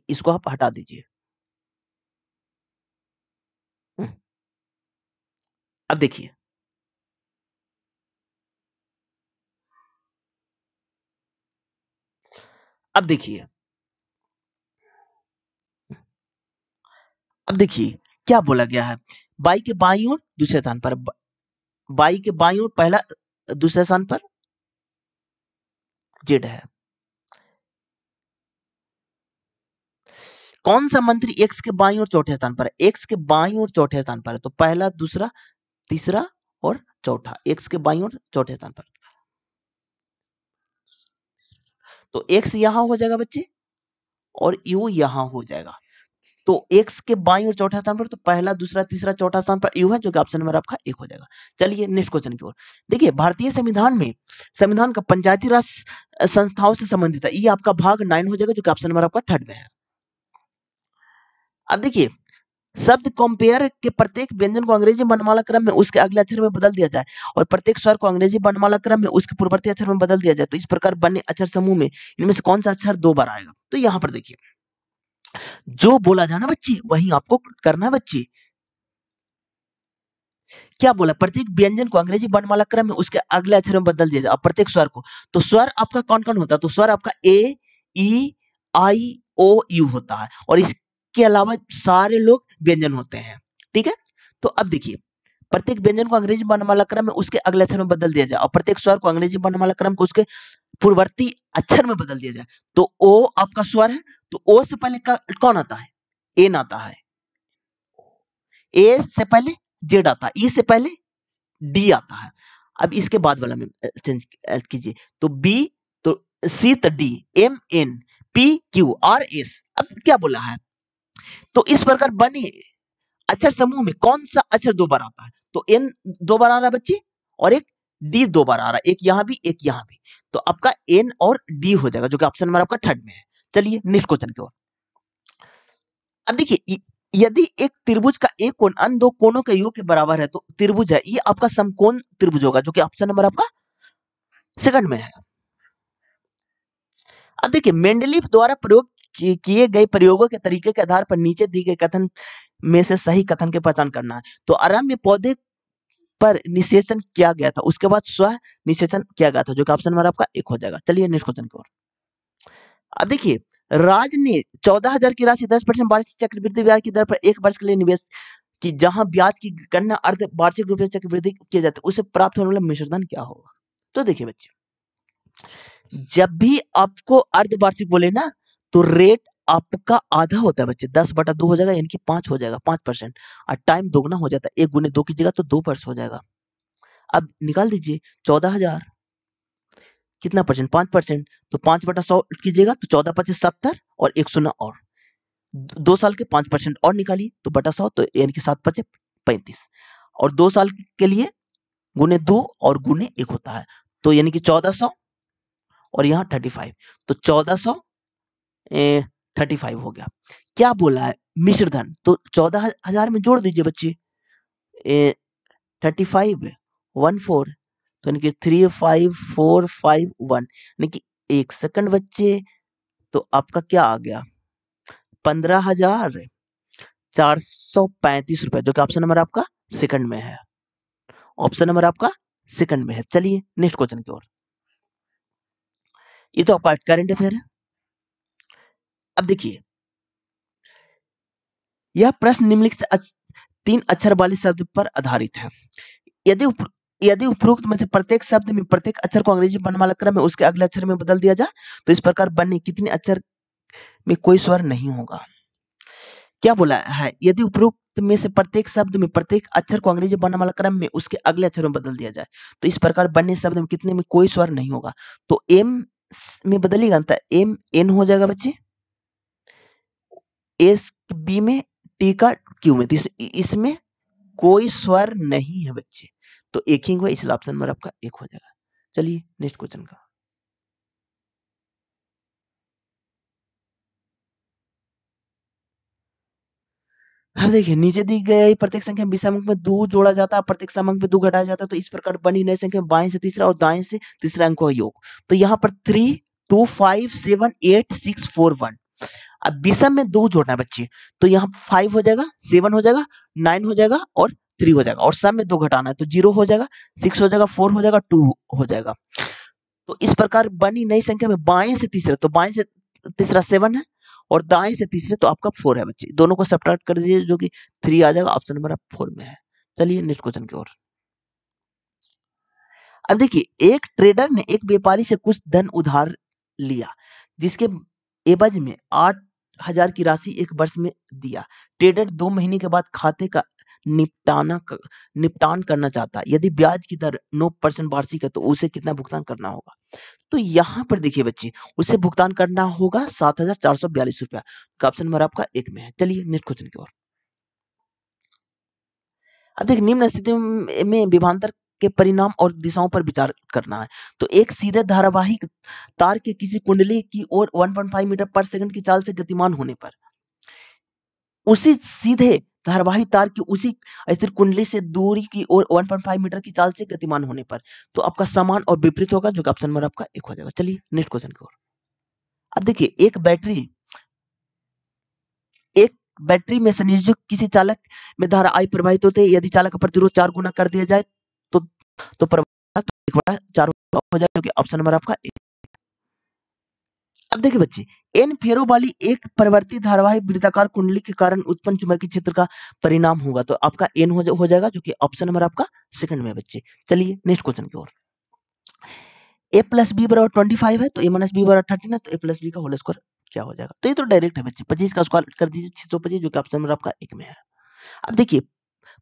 Speaker 1: इसको आप हटा दीजिए। हम्म, अब देखिए, अब देखिए, अब देखिए क्या बोला गया है। बाई के बाईं ओर दूसरे स्थान पर, बाई के बाईं ओर पहला दूसरे स्थान पर जेड है। कौन सा मंत्री एक्स के बाईं ओर चौथे स्थान पर है? एक्स के बाईं ओर चौथे स्थान पर है, तो पहला दूसरा तीसरा और चौथा, एक्स के बाईं ओर चौथे स्थान पर। तो एक्स यहां हो जाएगा बच्चे और यू यहां हो जाएगा। तो एक्स के बाईं ओर चौथा स्थान पर, तो पहला दूसरा तीसरा चौथा स्थान पर यू है, जो कि ऑप्शन नंबर आपका एक हो जाएगा। चलिए नेक्स्ट क्वेश्चन की ओर देखिए। भारतीय संविधान में संविधान का पंचायती राज संस्थाओं से संबंधित है, ये आपका भाग 9 हो जाएगा, जो कि ऑप्शन नंबर आपका थर्ड में है। अब देखिए, शब्द कंपेयर के प्रत्येक व्यंजन को अंग्रेजी वर्णमाला क्रम में उसके अगले अक्षर में बदल दिया जाए और प्रत्येक स्वर को अंग्रेजी वर्णमाला क्रम में उसके पूर्ववर्ती अक्षर में बदल दिया जाए, तो इस प्रकार बने अक्षर समूह में इनमें से कौन सा अक्षर 2 बार आएगा? तो यहाँ पर देखिए, जो बोला जाना बच्चे वही आपको करना है बच्चे। क्या बोला? प्रत्येक व्यंजन को अंग्रेजी वर्णमाला क्रम में उसके अगले अक्षर में बदल दिया जाए और प्रत्येक स्वर को, तो स्वर आपका कौन कौन होता है? तो स्वर आपका ए, ई, आई, ओ, यू होता है, और इसके अलावा सारे लोग व्यंजन होते हैं। ठीक है, तो अब देखिए, प्रत्येक व्यंजन को अंग्रेजी वर्णमाला क्रम में उसके अगले अक्षर में बदल दिया जाए और प्रत्येक स्वर को अंग्रेजी वर्णमाला क्रम को उसके पूर्ववर्ती अक्षर में बदल दिया जाए, तो ओ आपका स्वर है, तो ओ से पहले कौन आता है? एन आता है, ए से पहले जेड आता है, ई से पहले डी आता है। अब इसके बाद वाला में चेंज कीजिए, तो बी, तो सी, तो D, M, N, P, Q, R, S. अब क्या बोला है? तो इस प्रकार बने अक्षर समूह में कौन सा अक्षर 2 बार आता है? तो एन 2 बार आ रहा है बच्चे, और एक डी 2 बार आ रहा है, एक यहां भी एक यहां भी, तो आपका एन और डी हो जाएगा, जो कि ऑप्शन नंबर आपका थर्ड में है। चलिए नेक्स्ट क्वेश्चन की ओर। अब देखिए, यदि एक त्रिभुज का एक कोण अन्य दो कोणों के योग के बराबर है, तो त्रिभुज है, ये आपका समकोण त्रिभुज होगा, जो कि ऑप्शन नंबर आपका सेकंड में है। अब देखिए, मेंडलीफ द्वारा प्रयोग किए गए प्रयोगों के तरीके के आधार पर नीचे दी गए कथन में से सही कथन की पहचान करना है। तो आरम्भ में पौधे पर निषेचन किया गया था, उसके बाद स्व निषेचन किया गया था, जो कि ऑप्शन नंबर आपका एक हो जाएगा। चलिए नेक्स्ट क्वेश्चन की ओर। अब देखिए, राज ने 14,000 की राशि 10% वार्षिक चक्रवृद्धि ब्याज की दर पर 1 वर्ष के लिए निवेश की, जहां ब्याज की गणना अर्ध वार्षिक रूप से चक्रवृद्धि की जाती है, उसे प्राप्त होने वाला मिश्रधन क्या होगा? तो देखिए बच्चे, जब भी आपको अर्धवार्षिक बोले ना, तो रेट आपका आधा होता है बच्चे, 10/2 हो जाएगा, यानी कि 5 हो जाएगा, 5%, और टाइम दोगुना हो जाता है, 1 गुने 2 कीजिएगा तो 2 वर्ष हो जाएगा। अब निकाल दीजिए, 14,000 कितना परसेंट? 5%, तो 5/100 कीजिएगा तो 14×5 = 70 और 1 शून्य और 2 साल के 5% और निकालिए तो बटा 100, तो यानी कि 7×5 = 35, और 2 साल के लिए गुने 2 और गुने 1 होता है, तो यानी कि 1400 और यहाँ 35, तो 1400 35 हो गया। क्या बोला है? मिश्र धन, तो 14,000 में जोड़ दीजिए बच्चे, 35 14, तो यानी कि 35451, यानी कि 1 सेकंड बच्चे, तो आपका क्या आ गया? 15,435 रुपए, जो कि ऑप्शन नंबर आपका सेकंड में है, ऑप्शन नंबर आपका सेकंड में है। चलिए नेक्स्ट क्वेश्चन की ओर। ये तो आपका करंट अफेयर है। अब देखिए, यह प्रश्न निम्नलिखित 3 अक्षर वाले शब्द पर आधारित है। यदि उपरोक्त में से प्रत्येक शब्द में प्रत्येक अक्षर को अंग्रेजी वर्णमाला क्रम में उसके अगले अक्षर में बदल दिया जाए, तो इस प्रकार बने कितने अक्षर में कोई स्वर नहीं होगा? क्या बोला है? यदि उपरोक्त में से प्रत्येक शब्द में प्रत्येक अक्षर को अंग्रेजी वर्णमाला क्रम में उसके अगले अक्षर में बदल दिया जाए, तो इस प्रकार बनने शब्द में कितने में कोई स्वर नहीं होगा? तो एम में बदलेगा, तो एम एन हो जाएगा बच्चे, एस बी में, टी का क्यू में, तो इसमें कोई स्वर नहीं है बच्चे, तो एक ही हुआ, इसलिए ऑप्शन नंबर आपका एक हो जाएगा। चलिए नेक्स्ट क्वेश्चन का। अब देखिए नीचे दी गई प्रत्येक संख्या में विषम अंक में 2 जोड़ा जाता है, प्रत्येक सम अंक में 2 घटाया जाता है, तो इस प्रकार बनी नई संख्या में बाएं से तीसरा और दाएं से तीसरा अंक का योग। तो यहाँ पर 3 2 5 7 8 6 4 1। अब विषम में 2 जोड़ना है बच्चे, तो यहाँ 5 हो जाएगा, 7 हो जाएगा, 9 हो जाएगा और 3 हो जाएगा, और सम में 2 घटाना है तो 0 हो जाएगा, 6 हो जाएगा, 4 हो जाएगा, 2 हो जाएगा। तो इस प्रकार बनी नई संख्या में बाएं से तीसरे, तो बाएं से तीसरा 7 है और दाएं से तीसरे तो आपका 4 है बच्चे। दोनों को सब्ट्रैक्ट कर दीजिए जो कि 3 आ जाएगा, ऑप्शन नंबर 4 में है। चलिए नेक्स्ट क्वेश्चन की ओर। अब देखिए एक ट्रेडर ने एक व्यापारी से कुछ धन उधार लिया जिसके एवज में 8,000 की राशि एक वर्ष में दिया। ट्रेडर 2 महीने के बाद खाते का निपटान करना चाहता है। यदि ब्याज की दर 9% वार्षिक है तो उसे कितना भुगतान करना होगा? तो यहाँ पर देखिए बच्चे, उसे भुगतान करना होगा 7,442 रुपया। ऑप्शन नंबर आपका 1 में है। चलिए नेक्स्ट क्वेश्चन की ओर। अब देखिए निम्न स्थिति में विभवांतर के परिणाम और दिशाओं पर विचार करना है। तो एक सीधे धारावाहिक तार के किसी कुंडली की ओर 1.5 मीटर पर सेकंड की चाल से गतिमान होने पर उसी सीधे धारावाहिक तार की उसी स्थिर कुंडली से दूरी की ओर 1.5 मीटर की चाल से गतिमान होने पर तो आपका समान और विपरीत होगा, जो कि ऑप्शन नंबर आपका 1 हो जाएगा। चलिए नेक्स्ट क्वेश्चन की ओर। अब देखिए एक बैटरी में संयोजित किसी चालक में धारा आई प्रवाहित होते हैं। यदि चालक का प्रतिरोध 4 गुना कर दिया जाए तो प्रवाह तो 1/4 हो जाएगा, क्योंकि ऑप्शन नंबर आपका 1। अब देखिए बच्चे, एन फेरों वाली एक परिवर्ती धारावाहिक वृत्ताकार कुंडली के कारण उत्पन्न चुंबकीय क्षेत्र का परिणाम होगा, तो आपका एन हो जाएगा, जो कि ऑप्शन नंबर आपका सेकंड में है बच्चे। चलिए नेक्स्ट क्वेश्चन की ओर। ए प्लस बी बराबर 25 है तो ए माइनस बी बराबर 13 है, तो ए प्लस बी का होल स्क्वायर क्या हो जाएगा? तो ये तो डायरेक्ट है बच्चे, 25 का स्क्वायर कर दीजिए 625, जो कि ऑप्शन नंबर आपका 1 में है। अब देखिए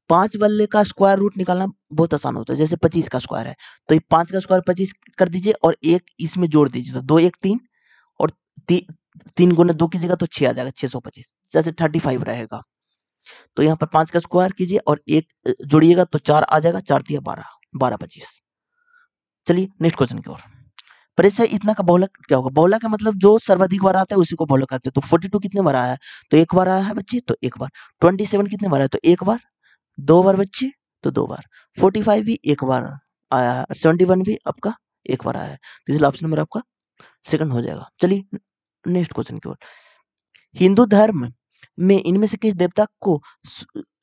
Speaker 1: 5 वाले का स्क्वायर रूट निकालना बहुत आसान होता है। जैसे 25 का स्क्वायर है तो ये 5 का स्क्वायर 25 कर दीजिए और एक इसमें जोड़ दीजिए, तो 2 1 3 और 3 गुना 2 कीजिएगा तो 6 आ जाएगा, 625 जैसे 35 रहेगा। तो यहाँ पर 5 का स्क्वायर कीजिए और एक जोड़िएगा तो 4 आ जाएगा, 4 दिया 12, 12 25। चलिए नेक्स्ट क्वेश्चन की ओर। परिचय इतना का बहुलक क्या होगा? बहुलक का मतलब जो सर्वाधिक बार आता है उसी को बहुलक कहते हैं। तो 42 कितने बार आया है? तो एक बार आया है बच्चे, तो एक बार। 27 कितने बार आया? तो एक बार। 2 बार बच्चे, तो 2 बार। 45 भी एक बार आया है, 71 भी आपका एक बार आया है, तो इसलिए ऑप्शन नंबर आपका सेकंड हो जाएगा। चलिए नेक्स्ट क्वेश्चन की ओर। हिंदू धर्म में इनमें से किस देवता को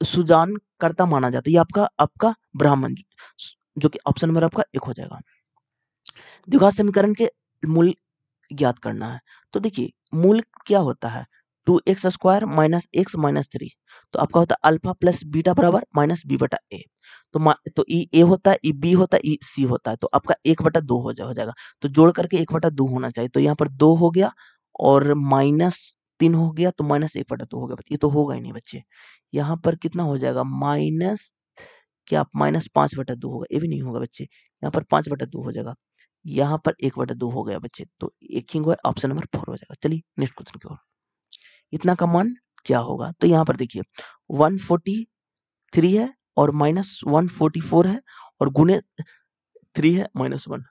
Speaker 1: सुजान करता माना जाता है? ये आपका ब्राह्मण, जो कि ऑप्शन नंबर आपका 1 हो जाएगा। द्विघात समीकरण के मूल ज्ञात करना है। तो देखिए मूल क्या होता है? 2x square minus x minus 3, तो आपका होता है अल्फा प्लस बीटा बराबर माइनस बी बटा ए। तो ई ए होता है, ई बी होता है, ई सी होता है, तो आपका 1/2 हो जाएगा। तो जोड़ करके 1/2 होना चाहिए, तो यहाँ पर 2 हो गया और माइनस 3 हो गया, तो माइनस 1/2 हो गया। ये तो होगा ही नहीं बच्चे। यहाँ पर कितना हो जाएगा? माइनस क्या माइनस 5/2 होगा? ये भी नहीं होगा बच्चे। यहाँ पर 5/2 हो जाएगा, यहाँ पर 1/2 हो गया बच्चे, तो एक ही हुआ, ऑप्शन नंबर 4 हो जाएगा। चलिए नेक्स्ट क्वेश्चन की ओर। इतना का मान क्या होगा? तो यहाँ पर देखिए 143 है और माइनस 144 है और गुने 3 है माइनस 1,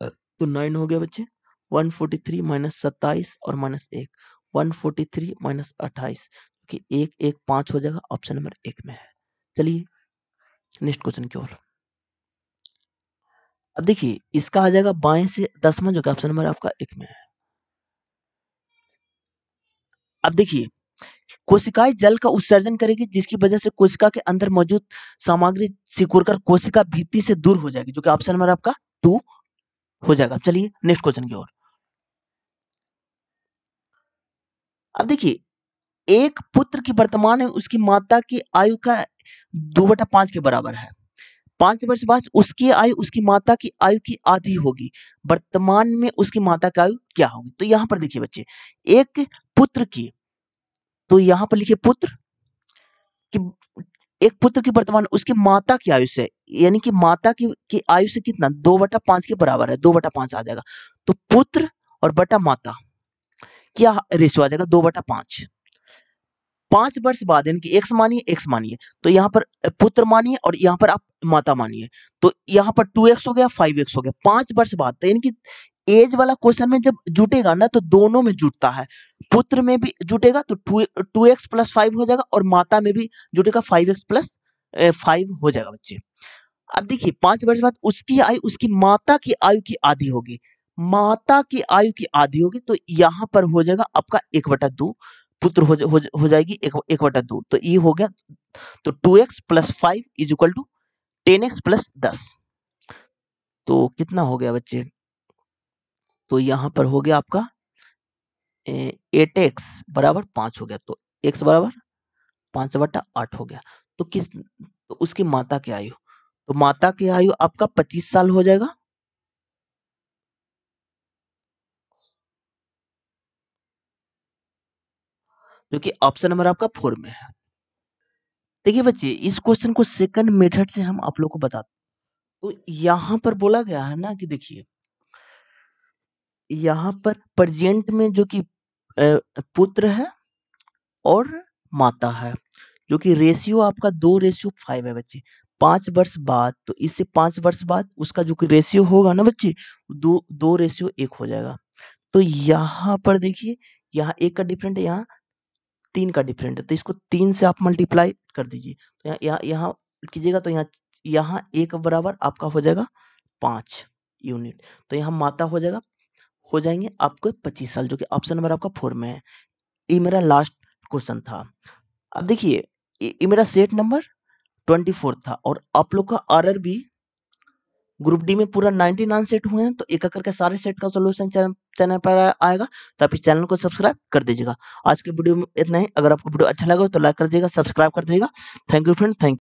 Speaker 1: तो 9 हो गया बच्चे। 143 माइनस 27 और माइनस 1, 143 माइनस 28, कि 1 1 5 हो जाएगा, ऑप्शन नंबर 1 में है। चलिए नेक्स्ट क्वेश्चन की ओर। अब देखिए इसका आ जाएगा बाएं से 10वां, जो कि ऑप्शन नंबर आपका 1 में है। अब देखिए कोशिकाएं जल का उत्सर्जन करेगी जिसकी वजह से कोशिका के अंदर मौजूद सामग्री सिकुड़कर कोशिका भित्ति से दूर हो जाएगी, जो कि ऑप्शन नंबर आपका 2 हो जाएगा। चलिए नेक्स्ट क्वेश्चन की ओर। अब देखिए एक पुत्र की वर्तमान में उसकी माता की आयु का 2/5 के बराबर है। 5 वर्ष बाद उसकी आयु उसकी माता की आयु की आधी होगी। वर्तमान में उसकी माता की आयु क्या होगी? तो यहाँ पर देखिए बच्चे, एक पुत्र की, तो यहाँ पर लिखिए पुत्र की, एक पुत्र की वर्तमान उसकी माता की आयु से, यानी कि माता की आयु से कितना 2/5 के बराबर है, 2/5 आ जाएगा। तो पुत्र और बटा माता क्या रेशियो आ जाएगा? 2/5। 5 वर्ष बाद यानी कि एक्स मानिए, तो यहाँ पर पुत्र मानिए और यहाँ पर आप माता मानिए, तो यहाँ पर 2x हो गया, 5x हो गया। 5 वर्ष बाद, तो यानी कि एज वाला क्वेश्चन में जब जुटेगा ना तो दोनों में जुटता है, पुत्र में भी जुटेगा तो 2x प्लस 5 हो जाएगा और माता में भी जुटेगा 5x प्लस 5 हो जाएगा बच्चे। अब देखिए 5 वर्ष बाद उसकी आयु उसकी माता की आयु की आधी होगी, माता की आयु की आधी होगी तो यहाँ पर हो जाएगा आपका 1/2, पुत्र हो जाएगी 1/2, तो ये हो गया। तो 2x plus 5 is equal to 10x plus 10, तो कितना हो गया बच्चे, तो यहाँ पर हो गया आपका 8x बराबर 5 हो गया, तो x बराबर 5/8 हो गया। तो तो उसकी माता की आयु, तो माता की आयु आपका 25 साल हो जाएगा, जो कि ऑप्शन नंबर आपका 4 में है। देखिए बच्चे इस क्वेश्चन को सेकंड मेथड से हम आप लोग को बताते, तो यहाँ पर बोला गया है ना कि देखिए यहाँ पर प्रेजेंट में जो कि पुत्र है और माता है, जो कि रेशियो आपका 2:5 है बच्चे। 5 वर्ष बाद, तो इससे 5 वर्ष बाद उसका जो कि रेशियो होगा ना बच्चे, 2:1 हो जाएगा। तो यहाँ पर देखिए यहाँ 1 का डिफरेंट है, यहाँ 3 का डिफरेंट है, तो इसको 3 से आप मल्टीप्लाई कर दीजिए, तो यहाँ कीजिएगा तो यहाँ 1 बराबर आपका हो जाएगा 5 यूनिट, तो यहाँ माता हो जाएंगे आपको 25 साल, जो कि ऑप्शन नंबर आपका 4 में है। ये मेरा लास्ट क्वेश्चन था। अब देखिए ये मेरा सेट नंबर 24 था और आप लोग का आरआर भी ग्रुप डी में पूरा 99 सेट हुए हैं, तो एक एक करके सारे सेट का सॉल्यूशन चैनल पर आएगा, तो आप इस चैनल को सब्सक्राइब कर दीजिएगा। आज के वीडियो में इतना ही, अगर आपको वीडियो अच्छा लगा तो लाइक कर दीजिएगा, सब्सक्राइब कर दीजिएगा। Thank you friend, thank